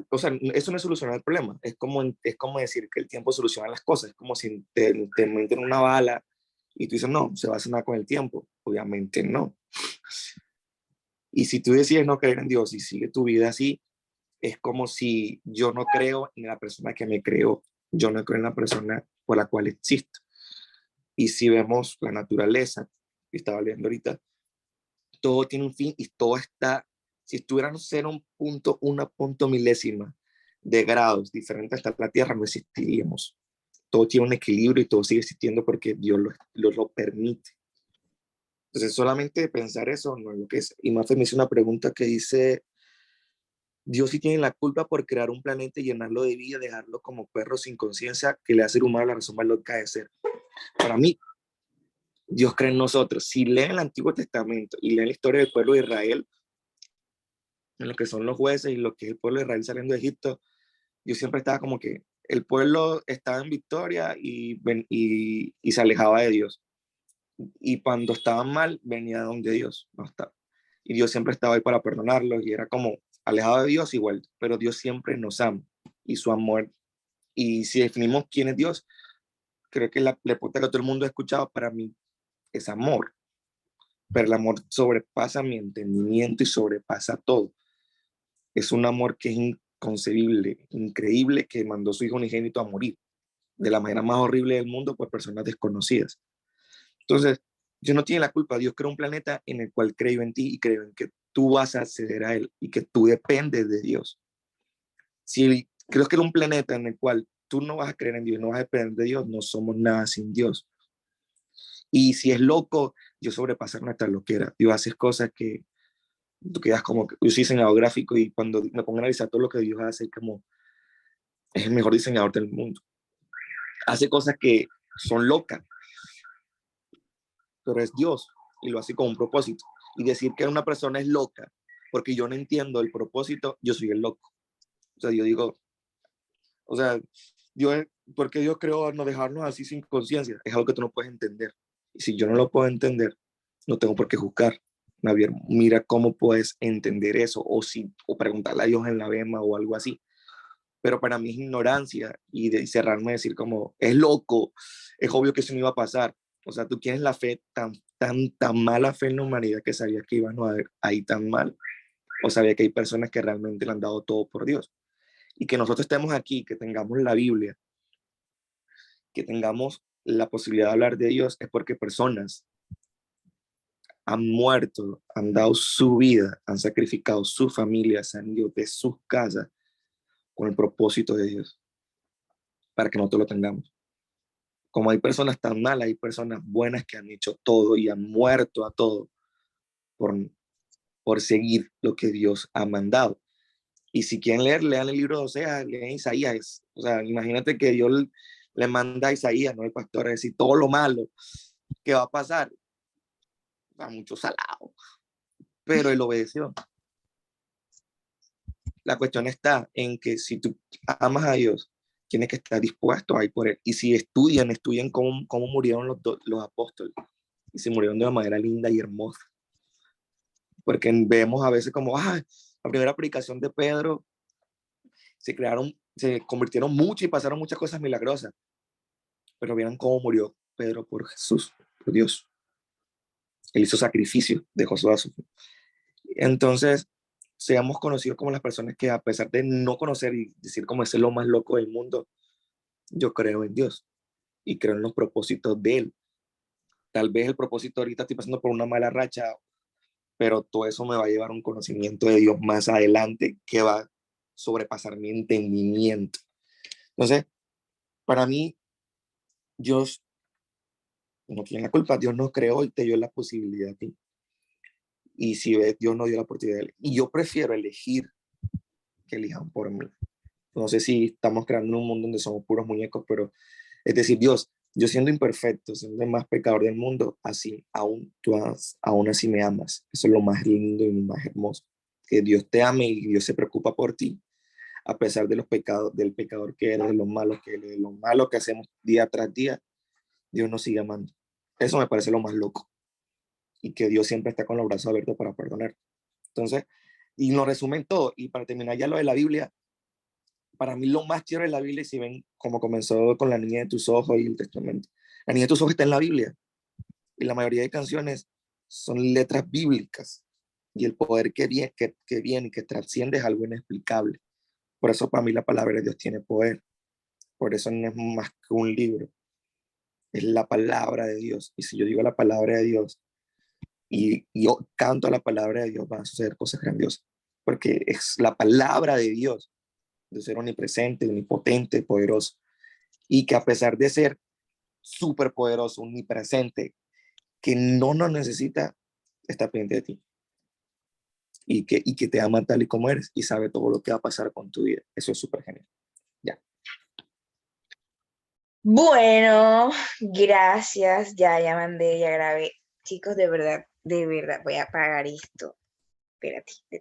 o sea, eso no es solucionar el problema, es como decir que el tiempo soluciona las cosas, es como si te meten una bala y tú dices, no, se va a sanar con el tiempo. Obviamente no. Y si tú decides no creer en Dios y sigue tu vida así, es como si yo no creo en la persona que me creó, yo no creo en la persona por la cual existo. Y si vemos la naturaleza, que estaba leyendo ahorita, todo tiene un fin y todo está, si estuviéramos en un punto, una punto milésima de grados diferentes hasta la Tierra, no existiríamos. Todo tiene un equilibrio y todo sigue existiendo porque Dios lo permite. Entonces, solamente pensar eso no es lo que es. Y Mafe me hizo una pregunta que dice, Dios sí tiene la culpa por crear un planeta y llenarlo de vida, dejarlo como perro sin conciencia que le hace al humano la razón más loca de ser. Para mí, Dios cree en nosotros. Si leen el Antiguo Testamento y leen la historia del pueblo de Israel, en lo que son los jueces y lo que es el pueblo de Israel saliendo de Egipto, yo siempre estaba como que el pueblo estaba en victoria y se alejaba de Dios. Y cuando estaban mal, venía donde Dios no estaba. Y Dios siempre estaba ahí para perdonarlos y era como alejado de Dios igual, pero Dios siempre nos ama y su amor. Y si definimos quién es Dios, creo que la pregunta que todo el mundo ha escuchado para mí es amor, pero el amor sobrepasa mi entendimiento y sobrepasa todo. Es un amor que es inconcebible, increíble, que mandó a su hijo unigénito a morir de la manera más horrible del mundo por personas desconocidas. Entonces, Dios no tiene la culpa. Dios creó un planeta en el cual creo en ti y creo en que tú vas a acceder a él y que tú dependes de Dios. Si creo que era un planeta en el cual tú no vas a creer en Dios, no vas a depender de Dios, no somos nada sin Dios. Y si es loco, Dios sobrepasa nuestra loquera. Dios hace cosas que tú quedas como, yo soy diseñador gráfico y cuando me pongo a analizar todo lo que Dios hace, como es el mejor diseñador del mundo. Hace cosas que son locas, pero es Dios y lo hace con un propósito. Y decir que una persona es loca porque yo no entiendo el propósito, yo soy el loco. O sea, yo digo, o sea, Dios, ¿por qué Dios creó no dejarnos así sin conciencia? Es algo que tú no puedes entender. Y si yo no lo puedo entender, no tengo por qué juzgar. Javier, mira cómo puedes entender eso o preguntarle a Dios en la vema o algo así. Pero para mí es ignorancia y de cerrarme a decir como, es loco, es obvio que eso no iba a pasar. O sea, tú tienes la fe, tan mala fe en la humanidad que sabías que iban a ver ahí tan mal. O sabía que hay personas que realmente le han dado todo por Dios. Y que nosotros estemos aquí, que tengamos la Biblia, que tengamos la posibilidad de hablar de Dios es porque personas han muerto, han dado su vida, han sacrificado su familia, se han ido de sus casas con el propósito de Dios, para que nosotros lo tengamos. Como hay personas tan malas, hay personas buenas que han hecho todo y han muerto a todo por seguir lo que Dios ha mandado. Y si quieren leer, lean el libro de Oseas, lean Isaías. O sea, imagínate que Dios le manda a Isaías, ¿no? El pastor, a decir todo lo malo que va a pasar. A mucho salado. Pero él obedeció. La cuestión está en que si tú amas a Dios, tienes que estar dispuesto a ir por él. Y si estudian cómo murieron los apóstoles. Y se murieron de una manera linda y hermosa. Porque vemos a veces como, la primera predicación de Pedro, se convirtieron mucho y pasaron muchas cosas milagrosas. Pero vieron cómo murió Pedro por Jesús, por Dios. Él hizo sacrificio, dejó su vida. Entonces, seamos conocidos como las personas que, a pesar de no conocer y decir como es lo más loco del mundo, yo creo en Dios y creo en los propósitos de Él. Tal vez el propósito ahorita estoy pasando por una mala racha, pero todo eso me va a llevar a un conocimiento de Dios más adelante que va a sobrepasar mi entendimiento. Entonces, para mí, Dios no tiene la culpa. Dios nos creó y te dio la posibilidad a ti. Y si Dios no dio la oportunidad, y yo prefiero elegir que elijan por mí. No sé si estamos creando un mundo donde somos puros muñecos, pero es decir, Dios, yo siendo imperfecto, siendo el más pecador del mundo, así, aún así me amas. Eso es lo más lindo y más hermoso. Que Dios te ame y Dios se preocupa por ti, a pesar de los pecados, del pecador que eres, de lo malo que eres, de lo malo que hacemos día tras día, Dios nos sigue amando. Eso me parece lo más loco. Y que Dios siempre está con los brazos abiertos para perdonar. Entonces, y nos resumen todo. Y para terminar ya lo de la Biblia, para mí lo más chévere de la Biblia, si ven cómo comenzó con la niña de tus ojos y el testamento. La niña de tus ojos está en la Biblia. Y la mayoría de canciones son letras bíblicas. Y el poder que viene y que trasciende es algo inexplicable. Por eso para mí la palabra de Dios tiene poder. Por eso no es más que un libro. Es la palabra de Dios. Y si yo digo la palabra de Dios y yo canto la palabra de Dios, van a suceder cosas grandiosas. Porque es la palabra de Dios, de ser omnipresente, omnipotente, poderoso. Y que a pesar de ser súper poderoso, omnipresente, que no nos necesita, está pendiente de ti. Y que te ama tal y como eres y sabe todo lo que va a pasar con tu vida. Eso es súper genial. Ya. Bueno, gracias. Ya mandé, ya grabé. Chicos, de verdad, voy a apagar esto. Espérate, detén.